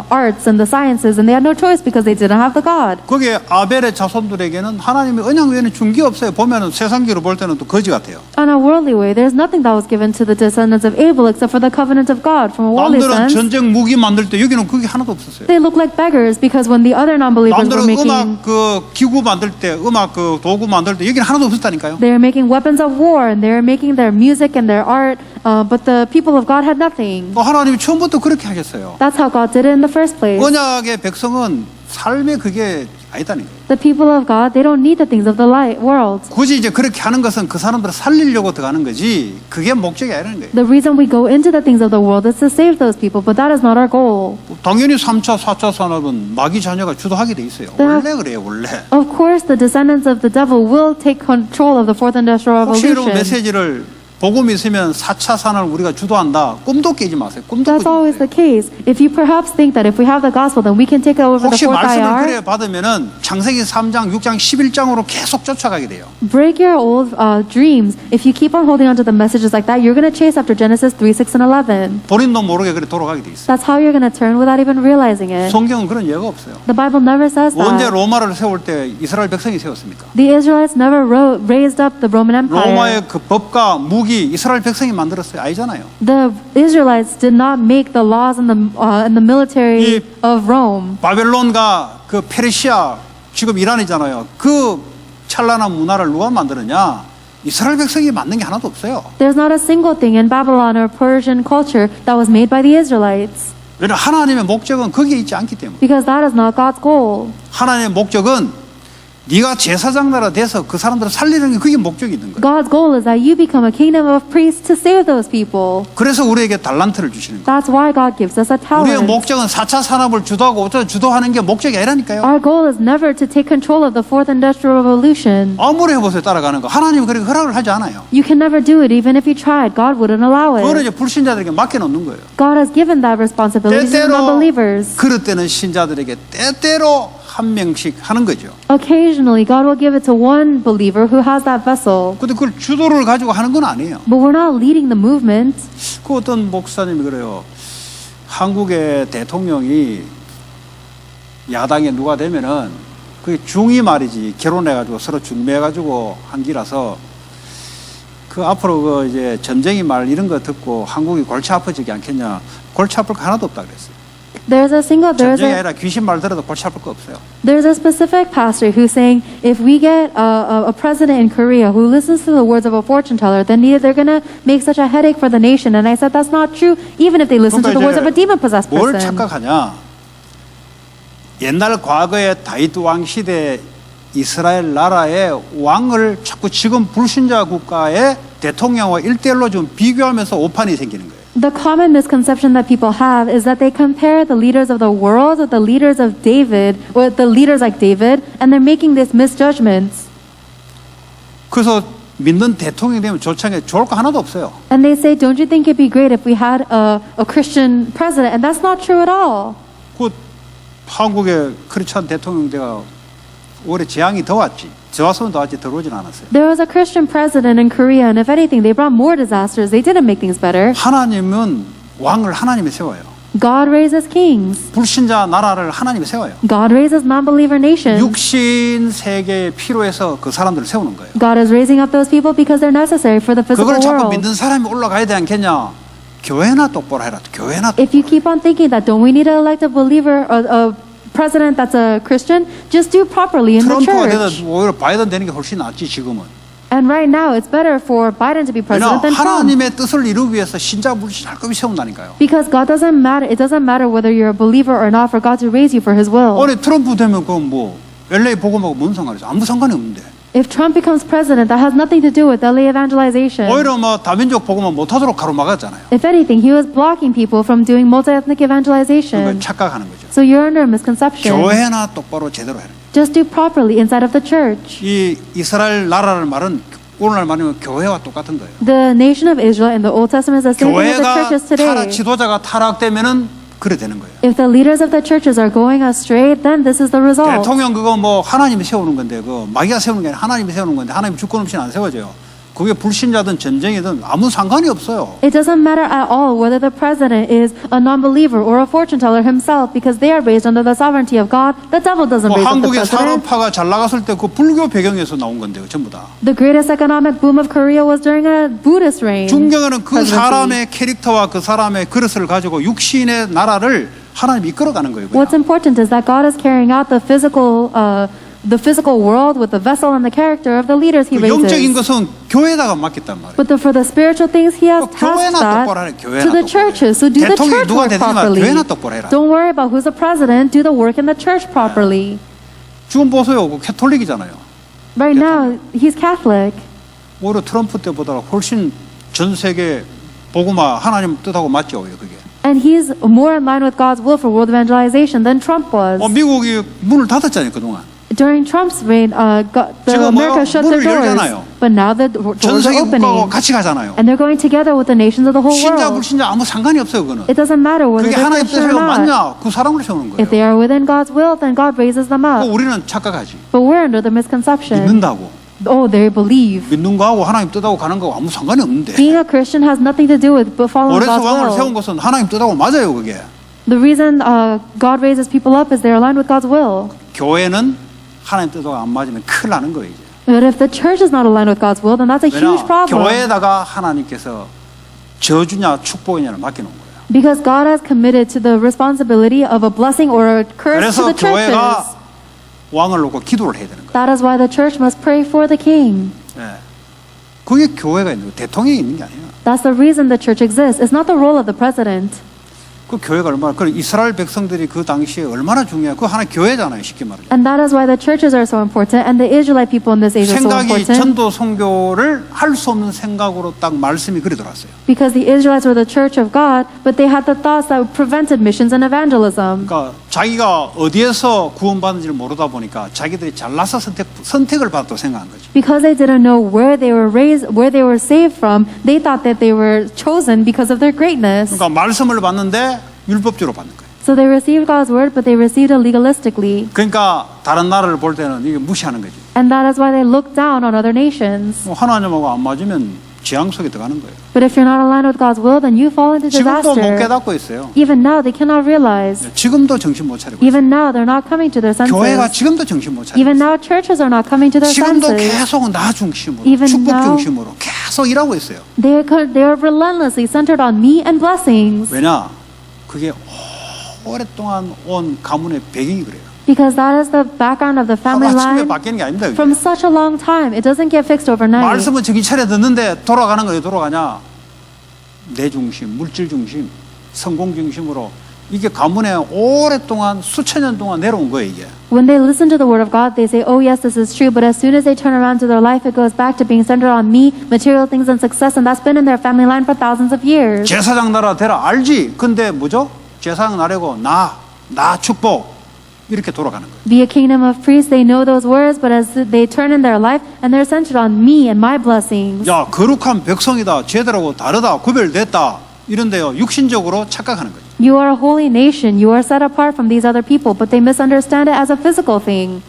arts and the sciences, and they had no choice because they didn't have the God. 거기에 아벨의 자손들에게는 하나님의 언약 외에는 준 게 없어요. 보면은 세상기로 볼 때는 또 거지 같아요. On a worldly way, there's nothing that was given to the descendants of Abel except for the covenant of God. From a worldly 남들은 sense, 전쟁 무기 만들 때 여기는 그게 하나도 없었어요. they look like beggars because when the other non-believers were 남들은 making 음악 그 기구 만들 때, 음악 그 도구 만들 때 여기는 하나도 없었다니까요. They were making weapons of war and they were making their music and their art, but the people of God had nothing. 하나님이 처음부터 그렇게 하셨어요. That's how God did it in the first place. 언약의 백성은 삶에 그게 아니다는 거예요. The people of God, they don't need the things of the light world. 굳이 이제 그렇게 하는 것은 그 사람들을 살리려고 들어가는 거지 그게 목적이 아니라는 거예요. The reason we go into the things of the world is to save those people, but that is not our goal. 당연히 3차, 4차 산업은 마귀 자녀가 주도하게 돼 있어요. 원래 그래요, 원래. Of course, the descendants of the devil will take control of the fourth industrial 혹시 여러분 revolution. 메시지를 복음이 있으면 4차 산업을 우리가 주도한다. 꿈도 깨지 마세요. 꿈도 That's 꾸지 always 마세요. the case. If you perhaps think that if we have the gospel, then we can take over the 혹시 fourth 말씀을 IR, 그래 받으면은 창세기 3장, 6장, 11장으로 계속 쫓아가게 돼요. break your old dreams. If you keep on holding on to the messages like that, you're going to chase after Genesis 3, 6, and 11. 본인도 모르게 그래 돌아가게 돼 있어요. That's how you're going to turn without even realizing it. 성경은 그런 예가 없어요. The Bible never says 언제 that. 로마를 세울 때 이스라엘 백성이 세웠습니까? The Israelites never raised up the Roman Empire. 로마의 그 법과 무기 이스라엘 백성이 만들었어요. 아니잖아요. The Israelites did not make the laws and the military of Rome. 바벨론과 그 페르시아 지금 이란이잖아요. 그 찬란한 문화를 누가 만드느냐? 이스라엘 백성이 만든 게 하나도 없어요. There's not a single thing in Babylon or Persian culture that was made by the Israelites. 왜냐하면 하나님의 목적은 거기에 있지 않기 때문에. Because that is not God's goal. 하나님의 목적은 네가 제사장 나라 돼서 그 사람들을 살리는 게 그게 목적이 있는 거예요. God's goal is that you become a kingdom of priests to save those people. 그래서 우리에게 달란트를 주시는 거예요. That's why God gives us a 우리의 talent. 목적은 4차 산업을 주도하고 주도하는 게 목적이 아니라니까요. Our goal is never to take control of the fourth industrial revolution. 아무리 해보세요 따라가는 거. 하나님은 그렇게 허락을 하지 않아요. You can never do it even if you tried. God wouldn't allow 그거는 it. 이제 불신자들에게 맡겨놓는 거예요. God has given that responsibility to 때때로 non-believers. 그릇되는 신자들에게 때때로 한 명씩 하는 거죠. Occasionally, God will give it to one believer who has that vessel. 근데 그걸 주도를 가지고 하는 건 아니에요. But we're not leading the movement. 그 어떤 목사님이 그래요. 한국의 대통령이 야당에 누가 되면은 그게 중이 말이지 결혼해가지고 서로 중매해가지고 한 기라서 그 앞으로 그 이제 전쟁이 말 이런 거 듣고 한국이 골치 아파지지 않겠냐. 골치 아플 거 하나도 없다 그랬어요. There's 전쟁이 아니라 귀신 말 들어도 골치 아플 거 없어요. there's a specific pastor who's saying if we get a president in Korea who listens to the words of a fortune teller, then they're gonna make such a headache for the nation. And I said that's not true, even if they listen to the words of a demon possessed 뭘 person. 착각하냐? 옛날 과거의 다윗 왕 시대 이스라엘 나라의 왕을 자꾸 지금 불신자 국가의 대통령과 1대1로 좀 비교하면서 오판이 생기는 거예요. The common misconception that people have is that they compare the leaders of the world with the leaders of David, with the leaders like David, and they're making these misjudgments. 그래서 믿는 대통령이 되면 좋을 거 하나도 없어요. And they say, don't you think it'd be great if we had a Christian president? And that's not true at all. 그 한국의 크리스찬 대통령제가 올해 재앙이 더 왔지. 저 왔으면 더 왔지 들어오진 않았어요. There was a Christian president in Korea, and if anything, they brought more disasters. They didn't make things better. 하나님은 왕을 하나님이 세워요. God raises kings. 불신자 나라를 하나님이 세워요. God raises non-believer nations. 육신 세계에 필요해서 그 사람들을 세우는 거예요. God is raising up those people because they're necessary for the physical 그걸 자꾸 world. 믿는 사람이 올라가야 되지 않겠냐? 교회나 똑바로 해라. 교회나 If you keep on thinking that, don't we need to elect a believer, a president that's a Christian? Just do properly in the 트럼프가 church. 되든 오히려 바이든 되는 게 훨씬 낫지 지금은. And right now, it's better for Biden to be 왜냐 president than Trump. 하나님의 뜻을 이루기 위해서 신자 불신자 할급이 세운다니까요. Because God doesn't matter. It doesn't matter whether you're a believer or not for God to raise you for His will. 아니 트럼프 되면 그 뭐 LA 복음하고 뭔 상관이죠? 아무 상관이 없는데. If Trump becomes president, that has nothing to do with LA evangelization. 오히려 뭐 다민족 복음은 못하도록 가로막았잖아요. If anything, he was blocking people from doing multi-ethnic evangelization. 그러니까 착각하는 거죠. So you're under a misconception. 교회나 똑바로 제대로 해라. Just do properly inside of the church. 이 이스라엘 나라를 말은 오늘날 말하면 교회와 똑같은 거예요. The nation of Israel in the Old Testament is the same thing as the 교회가 churches today. 지도자가 타락되면은 그래 되는 거예요. If the leaders of the churches are going astray, then this is the result. 대통령 그거 뭐 하나님이 세우는 건데 그 마귀가 세우는 게 아니라 하나님이 세우는 건데 하나님 주권 없이는 안 세워져요. 그게 불신자든 전쟁이든 아무 상관이 없어요. It doesn't matter at all whether the president is a non-believer or a fortune teller himself, because they are raised under the sovereignty of God. The devil doesn't 뭐 raise up the 한국의 president. 산업화가 잘 나갔을 때 그 불교 배경에서 나온 건데요, 전부 다. The greatest economic boom of Korea was during a Buddhist reign. 중경에는 그 presidency. 사람의 캐릭터와 그 사람의 그릇을 가지고 육신의 나라를 하나님이 이끌어가는 거예요. 그냥. What's important is that God is carrying out the physical world with the vessel and the character of the leaders He 그 영적인 raises. 것은 교회에다가 맡겼단 말이에요. But for the spiritual things, He has 교회나 tasked that 똑바로 하래, 교회나 to the 똑바로 churches. So do the 대통령이 church 누가 work 되든가 properly. 교회나 똑바로 해라. Don't worry about who's the president. Do the work in the church properly. 지금 보세요, 그 캐톨릭이잖아요. Right now, he's Catholic. 오히려 트럼프 때보다 훨씬 전 세계 복음화 하나님 뜻하고 맞죠, 그게. And he's more in line with God's will for world evangelization than Trump was. 미국이 문을 닫았잖아요, 그동안. During Trump's reign, 지금 America 뭐요? shut their 문을 doors. 열잖아요. But now the 전 doors are 세계 국가가 opening. 같이 가잖아요. And they're going together with the nations of the whole 신자 world. 불신자 아무 상관이 없어요, 그거는. It doesn't matter whether 그게 they're 하나님 Christian 뜻으로 or not. 맞냐? 그 사람을 세우는 거예요. If they are within God's will, then God raises them up. 우리는 착각하지. But we're under the misconception. 믿는다고. Oh, they believe. 믿는 거하고 하나님 뜻하고 가는 거하고 아무 상관이 없는데. Being a Christian has nothing to do with following 오래서 God's 왕을 세운 will. 것은 하나님 뜻하고 맞아요, 그게. The reason God raises people up is they're aligned with God's will. 교회는 하나님 뜻하고 안 맞으면 큰일 나는 거예요, 이제. But if the church is not aligned with God's will, then that's a huge 왜냐? problem. 교회에다가 하나님께서 저주냐 축복이냐를 맡겨놓은 거예요. Because God has committed to the responsibility of a blessing or a curse to 그래서 the churches. 교회가 왕을 놓고 기도를 해야 되는 거예요. That is why the church must pray for the king. 예. 그게 교회가 있는 거예요. 대통령이 있는 게 아니에요. That's the reason the church exists. It's not the role of the president. 그 교회가 얼마나 그 이스라엘 백성들이 그 당시에 얼마나 중요해요. 그 하나 교회잖아요, 쉽게 말하면. And that is why the churches are so important and the Israelite people in this age are so 생각이 important. 전도 선교를 할 수 없는 생각으로 딱 말씀이 그리 들어왔어요. Because the Israelites were the church of God, but they had the thoughts that prevented missions and evangelism. 그러니까 자기가 어디에서 구원받는지를 모르다 보니까 자기들이 잘나서 선택을 받았다고 생각한 거죠. Because they didn't know where they were raised, where they were saved from, they thought that they were chosen because of their greatness. 그러니까 말씀을 받는데 율법주로 받는 거예요. So they received God's word, but they received it legalistically. 그러니까 다른 나라를 볼 때는 이게 무시하는 거죠. And that is why they look down on other nations. 하나님하고 안 맞으면 재앙 속에 들어가는 거예요. But if you're not aligned with God's will, then you fall into 지금도 못 disaster. 깨닫고 있어요. Even now, they cannot realize. 지금도 정신 못 차리고 있어요. Even now, they're not coming to their 교회가 senses. 지금도 정신 못 차리고 Even 있어요. now, churches are not coming to their 지금도 senses. 계속 나 중심으로 Even 축복 now- 중심으로 계속 일하고 있어요. They are relentlessly centered on me and blessings. 왜냐? 그게 오랫동안 온 가문의 배경이 그래요. Because that is the background of the family 하루아침에 line 바뀌는 게 아닙니다. from such a long time. It doesn't get fixed overnight. 말씀은 정신 차려 듣는데 돌아가는 거예요. 돌아가냐? 내 중심, 물질 중심, 성공 중심으로 이게 가문에 오랫동안 수천 년 동안 내려온 거예요. 이게. When they listen to the word of God, they say, oh yes, this is true. But as soon as they turn around to their life, it goes back to being centered on me, material things and success. And that's been in their family line for thousands of years. 제사장 나라 되라 알지? 근데 뭐죠? 제사장 나라고 나 축복 이렇게 돌아가는 거예요. Be a kingdom of priests. They know those words, but as they turn in their life and they're centered on me and my blessings. 야 거룩한 백성이다. 쟤들하고 다르다. 구별됐다. 이런데요. 육신적으로 착각하는 거죠. You are a holy nation. You are set apart from these other people, but they misunderstand it as a physical thing.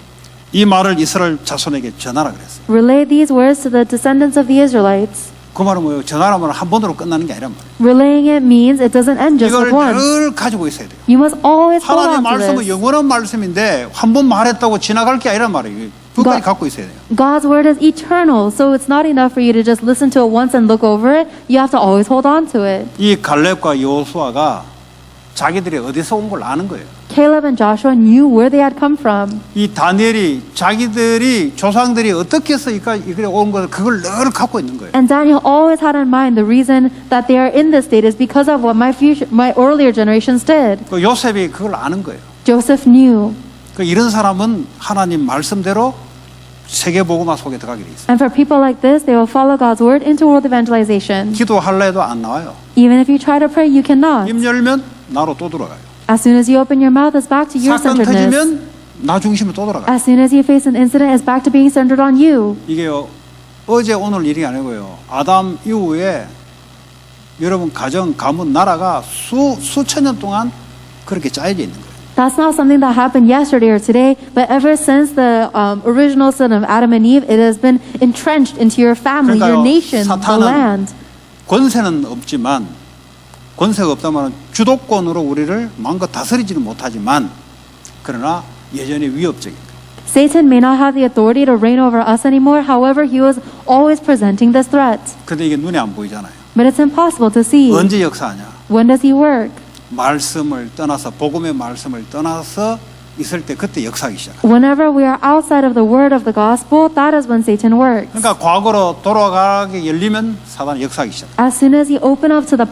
이 말을 이스라엘 자손에게 전하라 그랬어요. Relay these words to the descendants of the Israelites. 그 말은 뭐예요? 전하라면 한 번으로 끝나는 게 아니란 말이에요. Relaying it means it doesn't end just 이걸 with once. 늘 가지고 있어야 돼요. You must always hold 하나님의 on to 말씀은 this. 영원한 말씀인데 한 번 말했다고 지나갈 게 아니란 말이에요. 끝까지 갖고 있어야 돼요. God's word is eternal, so it's not enough for you to just listen to it once and look over it. You have to always hold on to it. 이 갈렙과 여호수아가 자기들이 어디서 온 걸 아는 거예요. Caleb and Joshua knew where they had come from. 이 다니엘이 자기들이 조상들이 어떻게 해서 이걸 온 걸 그걸 늘 갖고 있는 거예요. And Daniel always had in mind the reason that they are in this state is because of what my earlier generations did. 그 요셉이 그걸 아는 거예요. Joseph knew. 그 이런 사람은 하나님 말씀대로 세계 복음화 속에 들어가게 돼 있어요. And for people like this, they will follow God's word into world evangelization. 기도할래 해도 안 나와요. Even if you try to pray, you cannot. 입 열면 나로 또 돌아가요. As soon as you open your mouth, it's back to your 사건 centeredness. 터지면 나 중심으로 또 돌아가요. As soon as you face an incident, it's back to being centered on you. 이게요 어제 오늘 일이 아니고요. 아담 이후에 여러분 가정, 가문, 나라가 수천 년 동안 그렇게 짜여져 있는 거예요. That's not something that happened yesterday or today, but ever since the original sin of Adam and Eve, it has been entrenched into your family, your 그러니까요, nation, the 사탄은 land. 권세는 없지만 권세가 없다면 주도권으로 우리를 마음껏 다스리지는 못하지만 그러나 여전히 위협적인 거예요. Satan may not have the authority to reign over us anymore. However, he was always presenting this threat. 근데 이게 눈에 안 보이잖아요. But it's impossible to see. 언제 역사하냐? When does he work? 말씀을 떠나서 복음의 말씀을 떠나서 있을 때 그때 역사하기 시작합니다. Whenever we are outside of the word of the gospel, that is when Satan works. 그러니까 과거로 돌아가게 열리면 사단이 역사하기 시작합니다. As soon as you open up to the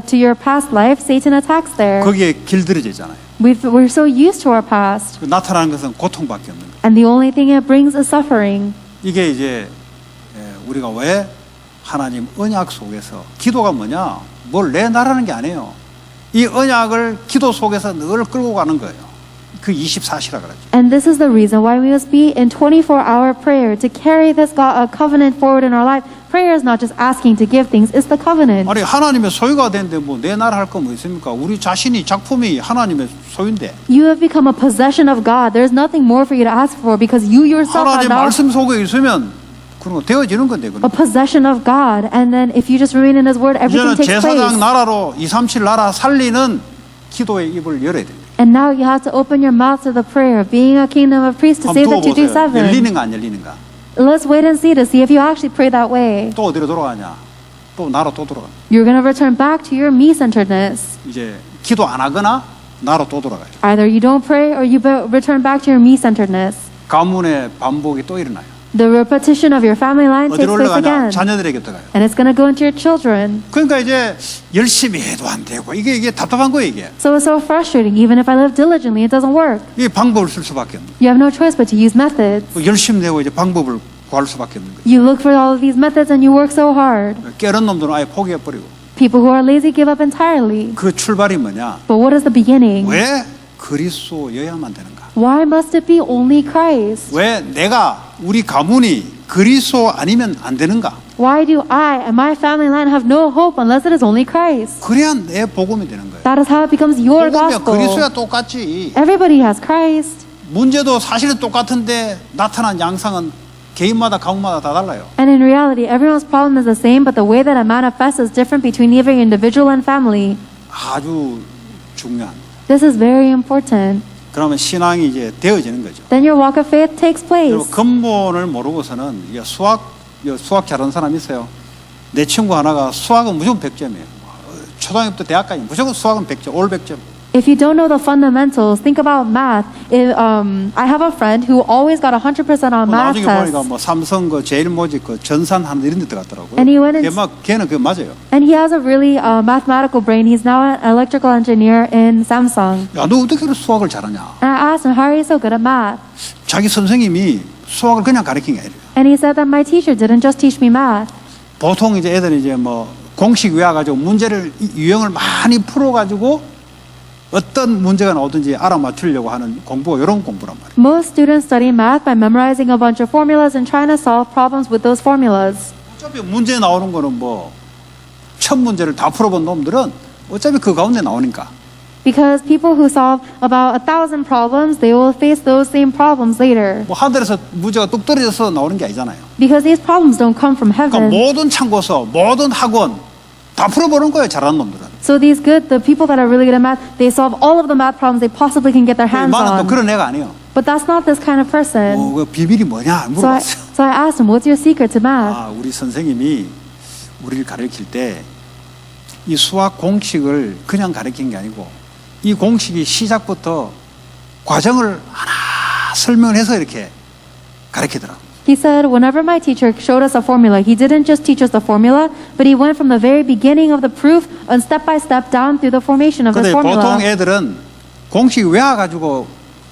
to your past life, Satan attacks there. 거기에 길들여지잖아요. We're so used to our past, 나타나는 것은 고통밖에 없는 거예요. and the only thing it brings is suffering. 이게 이제 우리가 왜 하나님 언약 속에서 기도가 뭐냐? 뭘 내놔라는 게 아니에요. 이 언약을 기도 속에서 늘 끌고 가는 거예요. 그 24시라 그러죠. And this is the reason why we must be in 24-hour prayer to carry this covenant forward in our life. Prayer is not just asking to give things, it's the covenant. 아니 하나님의 소유가 되는데 뭐 내놔라 할 거 뭐 있습니까? 우리 자신이 작품이 하나님의 소유인데. You have become a possession of God. There's nothing more for you to ask for because you yourself are 하나님 now 말씀 속에 있으면 그런 거 되어지는 건데. a possession of God. And then if you just remain in His Word, everything 이제는 takes 제사장 place. 나라로 237 나라 살리는 기도의 입을 열어야 됩니다. And now you have to open your mouth to the prayer of being a kingdom of priests to save 한번 the 두고 보세요. 237. 열리는가 안 열리는가. Let's wait and see to see if you actually pray that way. 또 어디로 돌아가냐. 또 나로 또 돌아가. You're going to return back to your me-centeredness. 이제 기도 안 하거나 나로 또 돌아가요. Either you don't pray or you return back to your me-centeredness. 가문의 반복이 또 일어나요. The repetition of your family line takes 어디로 place 올라가냐? again. 자녀들에게 들어가요. And it's going to go into your children. 그러니까 이제 열심히 해도 안 되고 이게 답답한 거예요 이게. So it's so frustrating. Even if I live diligently, it doesn't work. 이 방법을 쓸 수밖에 없는 You have no choice but to use methods. 거예요. 열심히 내고 이제 방법을 구할 수밖에 없는 거예요. You look for all of these methods and you work so hard. 깨른 놈들은 아예 포기해버리고. People who are lazy give up entirely. 그 출발이 뭐냐? But what is the beginning? 왜 그리스도여야만 되는가? Why must it be only Christ? 왜 내가 우리 가문이 그리스도 아니면 안 되는가? Why do I and my family line have no hope unless it is only Christ? 그래야 내 복음이 되는 거예요. That is how it becomes your 복음이야 gospel. 그리스도야 똑같지. Everybody has Christ. 문제도 사실은 똑같은데 나타난 양상은 개인마다 가문마다 다 달라요. And in reality, everyone's problem is the same, but the way that it manifests is different between every individual and family. 아주 중요한. This is very important. 그러면 신앙이 이제 되어지는 거죠. Then your walk of faith takes place. 그리고 근본을 모르고서는 이게 수학 잘하는 사람 있어요. 내 친구 하나가 수학은 무조건 100점이에요. 초등학교부터 대학까지 무조건 수학은 100점, 올 100점. If you don't know the fundamentals, think about math. I have a friend who always got 100% on math 나중에 tests. 보니까 뭐 삼성 그 제일모직 그 전산 하는 이런 데 들어갔더라고요. And he went and- 걔는 그게 맞아요. And he has a really mathematical brain. He's now an electrical engineer in Samsung. 야, 너 어떻게 수학을 잘하냐? And I asked him, how are you so good at math? 자기 선생님이 수학을 그냥 가르친 게 아니에요. And he said that my teacher didn't just teach me math. 보통 이제 애들이 이제 뭐 공식 외워가지고 문제를 유형을 많이 풀어가지고 어떤 문제가 나오든지 알아맞추려고 하는 공부가 이런 공부란 말이에요. Most students study math by memorizing a bunch of formulas and trying to solve problems with those formulas. 어차피 문제 나오는 거는 뭐 첫 문제를 다 풀어본 놈들은 어차피 그 가운데 나오니까. Because people who solve about 1,000 problems, they will face those same problems later. 뭐 하늘에서 문제가 뚝 떨어져서 나오는 게 아니잖아요. Because these problems don't come from 그러니까 heaven. 모든 참고서, 모든 학원 다 풀어보는 거예요. 잘하는 놈들은. So the people that are really good at math, they solve all of the math problems they possibly can get their hands 이만은 또 on. 그런 애가 아니에요. But that's not this kind of person. 그 비밀이 뭐냐 물어봤어요. So I asked him, what's your secret to math? 아, 우리 선생님이 우리를 가르칠 때 이 수학 공식을 그냥 가르친 게 아니고 이 공식이 시작부터 과정을 하나 설명을 해서 이렇게 가르치더라고요. He said, whenever my teacher showed us a formula, he didn't just teach us the formula, but he went from the very beginning of the proof and step by step down through the formation of 근데 this formula. 보통 애들은 공식 외워가지고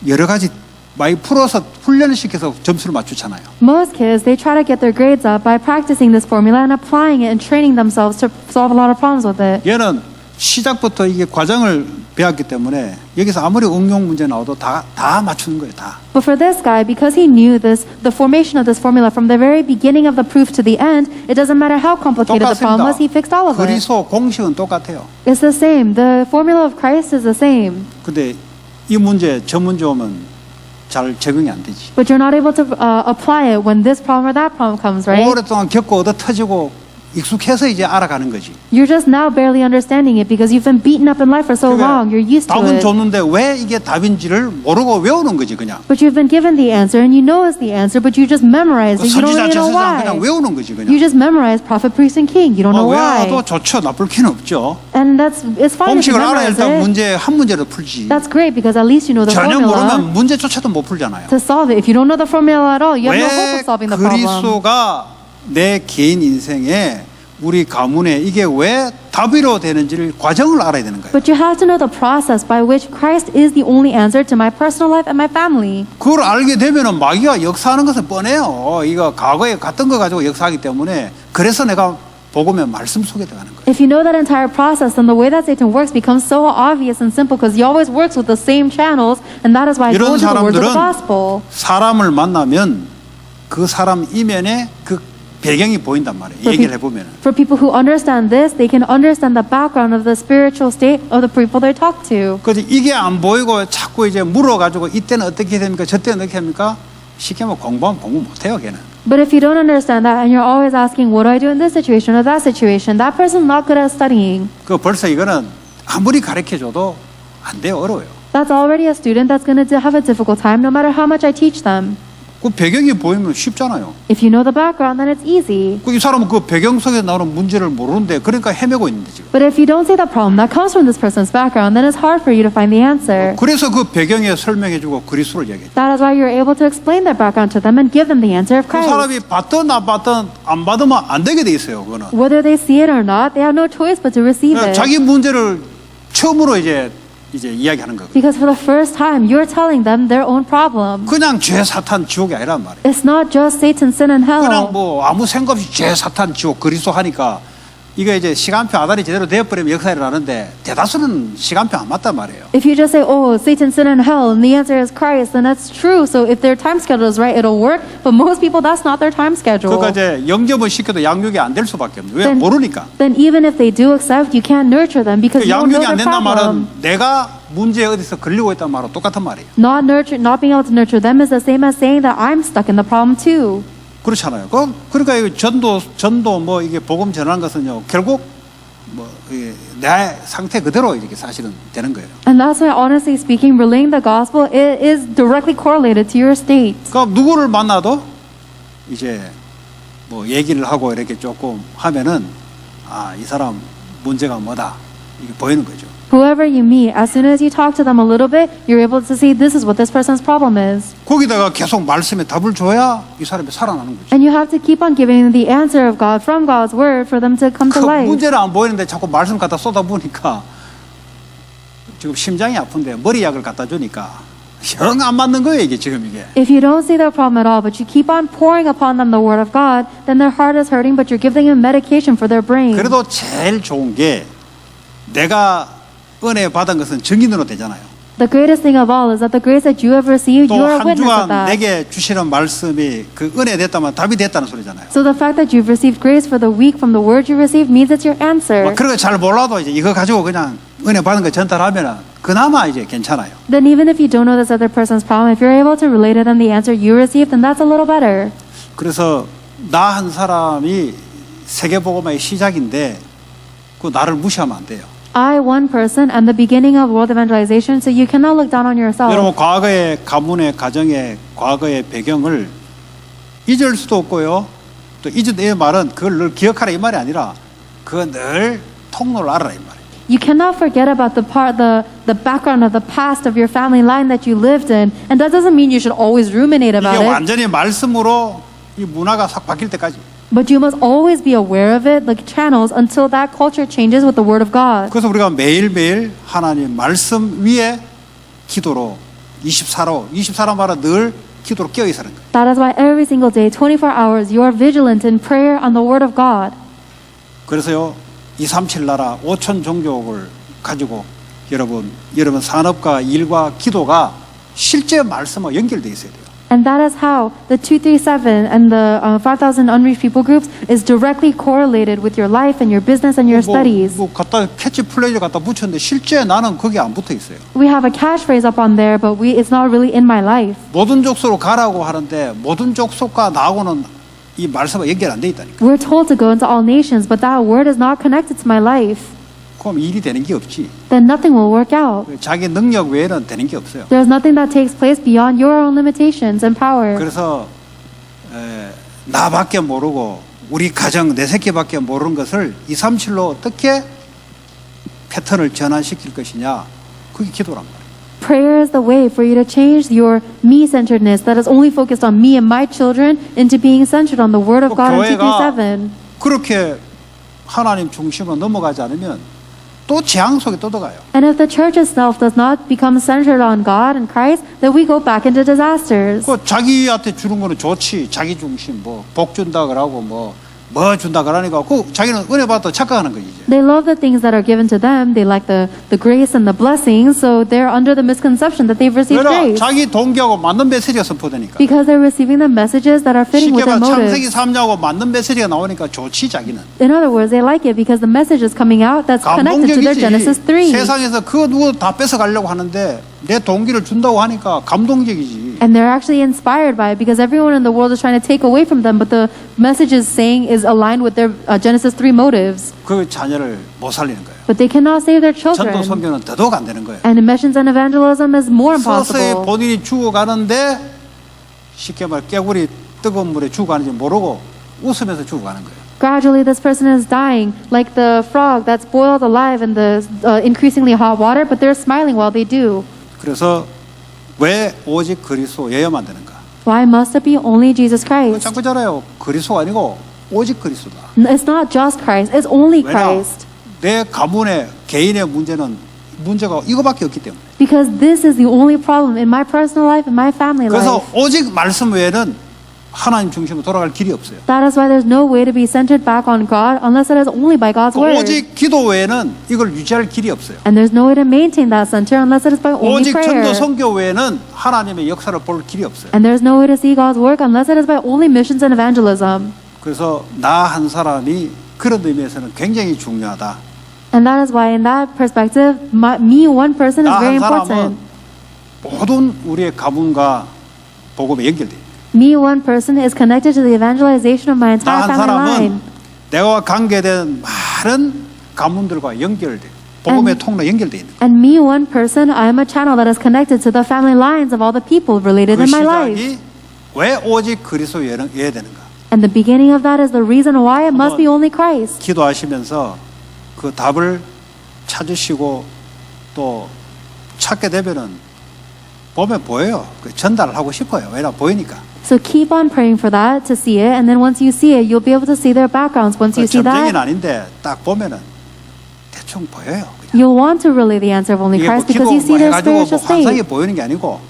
여러 가지 많이 풀어서 훈련을 시켜서 점수를 맞추잖아요. Most kids, they try to get their grades up by practicing this formula and applying it and training themselves to solve a lot of problems with it. 얘는 시작부터 이게 과정을 배웠기 때문에 여기서 아무리 응용 문제 나와도 다 맞추는 거예요. 다. But for this guy, because he knew the formation of this formula from the very beginning of the proof to the end, it doesn't matter how complicated the problem was, he fixed all of it. 그리스도 공식은 똑같아요. It's the same. The formula of Christ is the same. 근데 이 문제 저 문제 오면 잘 적응이 안 되지. But you're not able to apply it when this problem or that problem comes, right? 오랫동안 겪고 얻어 터지고 익숙해서 이제 알아가는 거지. You're just now barely understanding it because you've been beaten up in life for so long. You're used to 답은 it. 줬는데 왜 이게 답인지를 모르고 외우는 거지 그냥. But you've been given the answer and you know it's the answer, but you just memorize 그 it. You don't 선지자 really know 제사장 그냥 why. 외우는 거지 그냥. You just memorize prophet, priest, and king. You don't know 외워도 why. 좋죠. 나쁠 게는 없죠. And it's fine if you 공식을 알아야 memorize 일단 it. 문제 한 문제를 풀지. That's great because at least you know the 전혀 formula 모르면 문제조차도 못 풀잖아요. to solve it. If you don't know the formula at all, you have no hope 왜 of solving the problem. 그리스도가 내 개인 인생에 우리 가문에 이게 왜 답이로 되는지를 과정을 알아야 되는 거예요. But you have to know the process by which Christ is the only answer to my personal life and my family. 그걸 알게 되면은 마귀가 역사하는 것은 뻔해요. 이거 과거에 갔던 거 가지고 역사하기 때문에 그래서 내가 복음의 말씀 속에 들어가는 거예요. If you know that entire process, then the way that Satan works becomes so obvious and simple because he always works with the same channels, and that is why I go 이런 into the words of the 사람들은 gospel. 사람을 만나면 그 사람 이면에 그 배경이 보인단 말이에요. 얘기를 해보면. For people who understand this, they can understand the background of the spiritual state of the people they talk to. 그래서 이게 안 보이고 자꾸 이제 물어가지고 이때는 어떻게 됩니까? 저때는 어떻게 합니까? 쉽게 하면 공부하면 공부 못해요, 걔는. But if you don't understand that and you're always asking, what do I do in this situation or that situation, that person's not good at studying. 그 벌써 이거는 아무리 가르쳐줘도 안 돼요, 어려워요. That's already a student that's going to have a difficult time no matter how much I teach them. 그 배경이 보이면 쉽잖아요. If you know the background, then it's easy. 이 사람은 그 배경 속에 나오는 문제를 모르는데 그러니까 헤매고 있는데 지금. But if you don't see the problem that comes from this person's background, then it's hard for you to find the answer. 그래서 그 배경에 설명해주고 그리스도를 얘기해줘. That is why you're able to explain their background to them and give them the answer of 그 Christ. 사람이 받든 안 받든 안 받으면 안 되게 돼 있어요. 그거는. Whether they see it or not, they have no choice but to receive it. 자기 문제를 처음으로 이제 이야기하는 거거든요. Because for the first time, you're telling them their own problem. 그냥 죄 사탄 지옥이 아니란 말이에요. It's not just Satan, sin, and 그냥 hell. 뭐 아무 생각 없이 죄 사탄 지옥 그리스도 하니까 이거 이제 시간표 아다리 제대로 되어버리면 역사를 나는데 대다수는 시간표 안 맞단 말이에요. If you just say, oh, Satan, sin, and hell, and the answer is Christ, then that's true. So if their time schedule is right, it'll work. But most people, that's not their time schedule. 그러니까 이제 영접을 시켜도 양육이 안 될 수밖에 없는. 왜 Then- 모르니까. Then even if they do accept, you can't nurture them because 그 you don't know 양육이 안 their 된단 problem. 말은 내가 문제에 어디서 걸리고 있단 말하고 똑같은 말이에요. Not being able to nurture them is the same as saying that I'm stuck in the problem too. 그렇잖아요. 그러니까 이 전도 뭐 이게 복음 전하는 것은요 결국 뭐 이게 내 상태 그대로 이렇게 사실은 되는 거예요. And that's why, honestly speaking, relaying the gospel is directly correlated to your state. 그러니까 누구를 만나도 이제 뭐 얘기를 하고 이렇게 조금 하면은 아, 이 사람 문제가 뭐다. 이게 보이는 거죠. Whoever you meet, as soon as you talk to them a little bit, you're able to see this is what this person's problem is. 거기다가 계속 말씀에 답을 줘야 이 사람이 살아나는 거죠. And you have to keep on giving them the answer of God from God's word for them to come 그 to life. 문제는 안 보이는데 자꾸 말씀 갖다 쏟아부으니까 지금 심장이 아픈데 머리 약을 갖다 주니까 영 안 맞는 거예요, 이게 지금 이게. If you don't see their problem at all, but you keep on pouring upon them the word of God, then their heart is hurting, but you're giving them medication for their brain. 그래도 제일 좋은 게 내가 은혜 받은 것은 증인으로 되잖아요. The greatest thing of all is that the grace that you have received, 또 you are a 한 witness of 주간 that. 내게 주시는 말씀이 그 은혜 됐다면 답이 됐다는 소리잖아요. So the fact that you've received grace for the week from the word you received means it's your answer. 막 그런 거 잘 몰라도 이제 이거 가지고 그냥 은혜 받은 거 전달하면은 그나마 이제 괜찮아요. Then even if you don't know this other person's problem, if you're able to relate to them the answer you received, then that's a little better. 그래서 나 한 사람이 세계복음화의 시작인데 그 나를 무시하면 안 돼요. I, one person, am the beginning of world evangelization, so you cannot look down on yourself. 여러분 과거의 가문의 가정의 과거의 배경을 잊을 수도 없고요. 또 잊은 이 말은 그걸 늘 기억하라 이 말이 아니라 그거 늘 통로를 알아라 이 말이에요. You cannot forget about the background of the past of your family line that you lived in, and that doesn't mean you should always ruminate about 이게 it. 완전히 말씀으로 이 문화가 싹 바뀔 때까지. But you must always be aware of it, like channels, until that culture changes with the Word of God. 그래서 우리가 매일매일 하나님 말씀 위에 기도로 24로 말은 늘 기도로 깨어 있어야 하는 거예요. That is why every single day, 24 hours, you are vigilant in prayer on the Word of God. 그래서요 237 나라 5천 종족을 가지고 여러분 산업과 일과 기도가 실제 말씀과 연결되어 있어야 돼요. And that is how the 237 and the 5,000 unreached people groups is directly correlated with your life and your business and your studies. 뭐 갖다 캐치플레이를 갖다 붙였는데 실제 나는 거기 안 붙어 있어요. We have a catchphrase up on there, but it's not really in my life. 모든 족속으로 가라고 하는데 모든 족속과 나하고는 이 말씀과 연결 안 돼 있다니까. We're told to go into all nations, but that word is not connected to my life. 그럼 일이 되는 게 없지. Then nothing will work out. 자기 능력 외에는 되는 게 없어요. There's nothing that takes place beyond your own limitations and power. 그래서 나밖에 모르고 우리 가정 내 새끼밖에 모르는 것을 237로 어떻게 패턴을 전환시킬 것이냐 그게 기도란 말이에요. Prayer is the way for you to change your me-centeredness that is only focused on me and my children into being centered on the Word of God in 교회가 237. 그렇게 하나님 중심으로 넘어가지 않으면 또 재앙 속에 또 들어가요. And if the church itself does not become centered on God and Christ, then we go back into disasters. 그 자기한테 주는 거는 좋지. 자기 중심 복 준다 그러고 뭐 준다 그러니까 그 자기는 은혜 받다 착각하는 거지. 이제. They love the things that are given to them. They like the grace and the blessings, so they're under the misconception that they've received 왜냐 grace. 자기 동기하고 맞는 메시지가 선포되니까. Because they're receiving the messages that are fitting 쉽게 with their 말해 창세기 motives. 3장하고 맞는 메시지가 나오니까 좋지 자기는. In other words, they like it because the message is coming out that's connected to their Genesis 3. 세상에서 그 누구 다 뺏어 가려고 하는데 내 동기를 준다고 하니까 감동적이지. And they're actually inspired by it because everyone in the world is trying to take away from them, but the message is saying is aligned with their Genesis 3 motives. 그 자녀를 못 살리는 거예요. But they cannot save their 전도 children. 선교는 더더욱 안 되는 거예요. And missions and evangelism is more 서서히 impossible. 본인이 죽어가는데 쉽게 말 깨구리 뜨거운 물에 죽어가는지 모르고 웃으면서 죽어가는 거예요. Gradually, this person is dying like the frog that's boiled alive in the increasingly hot water, but they're smiling while they do. 그래서 왜 오직 그리스도여야만 되는가? Why must it be only Jesus Christ? 자꾸 잖아요. 그리스도가 아니고 오직 그리스도다. It's not just Christ, it's only 왜냐? Christ. 내 가문의 개인의 문제가 이거밖에 없기 때문에. Because this is the only problem in my personal life, in my family 그래서 life. 오직 말씀 외에는 하나님 중심으로 돌아갈 길이 없어요. That is why there's no way to be centered back on God unless it is only by God's word. 오직 기도 외에는 이걸 유지할 길이 없어요. And there's no way to maintain that center unless it is by only 오직 prayer. 전도 선교 외에는 하나님의 역사를 볼 길이 없어요. And there's no way to see God's work unless it is by only missions and evangelism. 그래서 나 한 사람이 그런 의미에서는 굉장히 중요하다. And that is why in that perspective, me, one person, is 나 very 한 important. 사람은 모든 우리의 가문과 복음에 연결돼요. Me, one person, is connected to the evangelization of my 나 entire 한 family 사람은 line. 내가 관계된 많은 가문들과 연결돼. 복음의 통로 연결돼 있는. And me, one person, I am a channel that is connected to the family lines of all the people related 그 in my life. 시작이 왜 오직 그리스도여야 되는가? And the beginning of that is the reason why it must be only Christ. 기도하시면서 그 답을 찾으시고 또 찾게 되면은 보면 보여요. 그 전달을 하고 싶어요. 왜냐 보이니까. So keep on praying for that to see it, and then once you see it, you'll be able to see their backgrounds. Once you see 점쟁이는 that, 아닌데 딱 보면은 대충 보여요. 그냥. you'll want to relay the answer of only 이게 뭐 Christ because 기도 you see 뭐 their 해가지고 뭐 spiritual 환상이 state. 보이는 게 아니고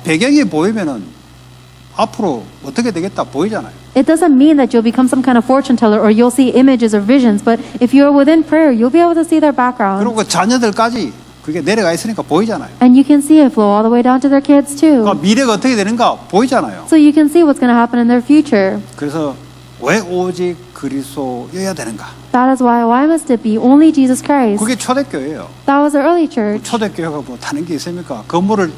배경이 보이면은 앞으로 어떻게 되겠다 보이잖아요. It doesn't mean that you'll become some kind of fortune teller or you'll see images or visions, but if you're within prayer, you'll be able to see their background. 그리고 그 자녀들까지 그게 내려가 있으니까 보이잖아요. And you can see it flow all the way down to their kids too. 그러니까 미래가 어떻게 되는가 보이잖아요. So you can see what's going to happen in their future. 그래서 왜 오직 그리스도여야 되는가? That is why must it be only Jesus Christ? 그게 초대교회예요. That was the early church. 초대교회가 뭐 다른 게 있습니까? 건물을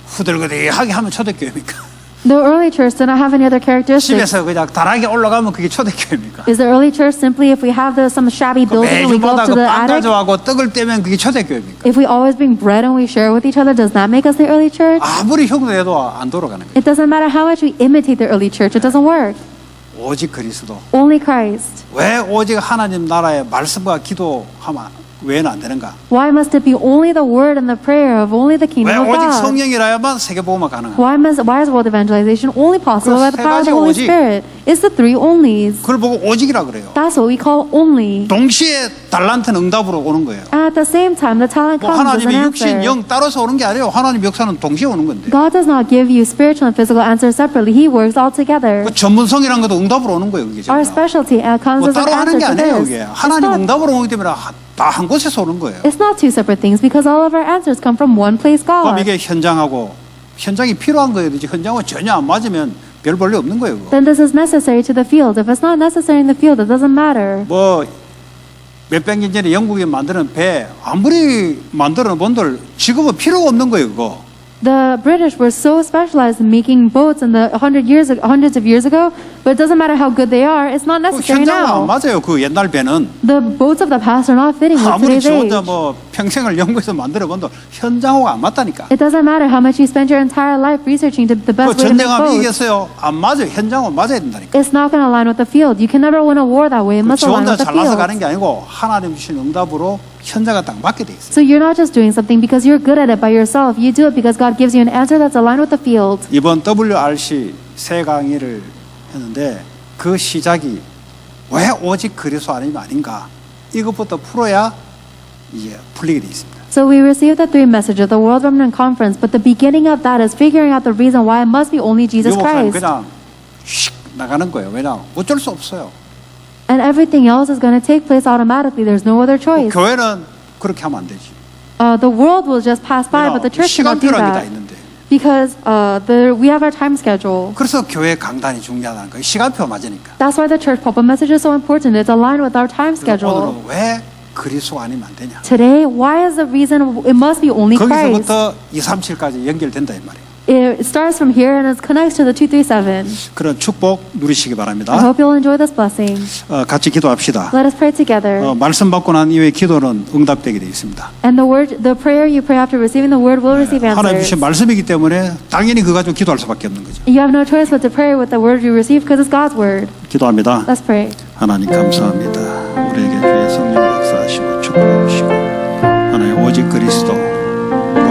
후들거리하게 하면 초대교회입니까? The early church did not have any other characteristics. 집에서 그냥 다락에 올라가면 그게 초대교회입니까? Is the early church simply if we have some shabby building and we go 매주마다 up to 그 the 빵 attic? 가져와고 떡을 떼면 그게 초대교회입니까? If we always bring bread and we share with each other, does that make us the early church? 아무리 흉내내도 안 돌아가는 거예요. It doesn't matter how much we imitate the early church, it doesn't work. 오직 그리스도. Only Christ. 왜 오직 하나님 나라의 말씀과 기도하면 외에는 안 되는가? Why must it be only the word and the prayer of only the 왜 kingdom of 오직 God? 성령이라야만 세계복음화 가능한가? Why is world evangelization only possible by the power of the Holy 오직. Spirit? It's the three onlys. 그걸 보고 오직이라 그래요. That's what we call only. 동시에 달란트는 응답으로 오는 거예요. And at the same time, the talent 뭐 comes as an 하나님의 육신, answer. 영 따라서 오는 게 아니에요. 하나님 역사는 동시에 오는 건데. God does not give you spiritual and physical answers separately. He works all together. 그 전문성이라는 것도 응답으로 오는 거예요. 그게 Our 전부 다. specialty comes 뭐 as an 따로 하는 answer 게 to 아니에요. this. 그게 하나님 응답으로 오기 때문에 다 한 곳에서 오는 거예요. It's not two separate things because all of our answers come from one place, 그럼 God. 이게 현장이 필요한 거예요. 현장과 전혀 안 맞으면 별 볼일 없는 거예요. 그거. Then this is necessary to the field. If it's not necessary in the field, it doesn't matter. 뭐 몇백 년 전에 영국이 만드는 배 아무리 만들어 본들 지금은 필요가 없는 거예요. 그거. The British were so specialized in making boats in the hundreds of years ago, but it doesn't matter how good they are. It's not 그 necessary 현장은 안 now. 맞아요. 그 옛날 배는 The boats of the past are not fitting with 아무리 today's 지 age. 혼자 뭐 평생을 연구해서 만들어 본들 현장하고 안 맞다니까. It doesn't matter how much you spend your entire life researching the 그 best way to make 전쟁하면 boats. 이겼어요. 안 맞아요. 현장하고 맞아야 된다니까. It's not going to align with the field. You can never win a war that way. It must 지 align 혼자 with the 잘나서 가는 field. 게 아니고 하나님 주신 응답으로 현장에 딱 맞게 돼 있어요. So you're not just doing something because you're good at it by yourself. You do it because God gives you an answer that's aligned with the field. 이번 WRC 새 강의를 했는데 그 시작이 왜 오직 그리스도 아닌가 이것부터 풀어야 이제 풀리게 돼 있습니다. So we received the three message of the World Remnant Conference, but the beginning of that is figuring out the reason why it must be only Jesus 이 목사님 Christ. 그냥 휙 나가는 거예요. 왜냐 어쩔 수 없어요. And everything else is going to take place automatically. There's no other choice. 교회는 그렇게 하면 안 되지. The world will just pass by, but the church cannot do 시간표라는 게 다 that. 있는데. Because we have our time schedule. 그래서 교회 강단이 중요하다는 거예요. 시간표 맞으니까. That's why the church pulpit message is so important. It's aligned with our time 그래서 schedule. 오늘은 왜 그리스도 아니면 안 되냐. Today, why is the reason it must be only Christ? 거기서부터 237까지 연결된다 이 말이에요. It starts from here and it connects to the 237. 그런 축복 누리시기 I 바랍니다. hope you'll enjoy this blessing. 같이 기도합시다. Let us pray together. 말씀 받고 난 이후에 기도는 응답되게 되어 있습니다. And the prayer you pray after receiving the word will receive 하나님 answers. 주신 말씀이기 때문에 당연히 그거 가지고 기도할 수밖에 없는 거죠. You have no choice but to pray with the word you receive because it's God's word. 기도합니다. Let's pray. 하나님 감사합니다. 우리에게 주의 성령 역사하시고 축복해 주시고 하나님 오직 그리스도로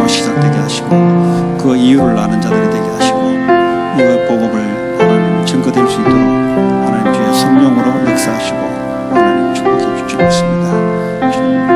시작되게 하시고 그 이유를 아는 자들이 되게 하시고 이 복음을 하나님 증거될 수 있도록 하나님 주의 성령으로 역사하시고 하나님 축복해 주시고 있습니다.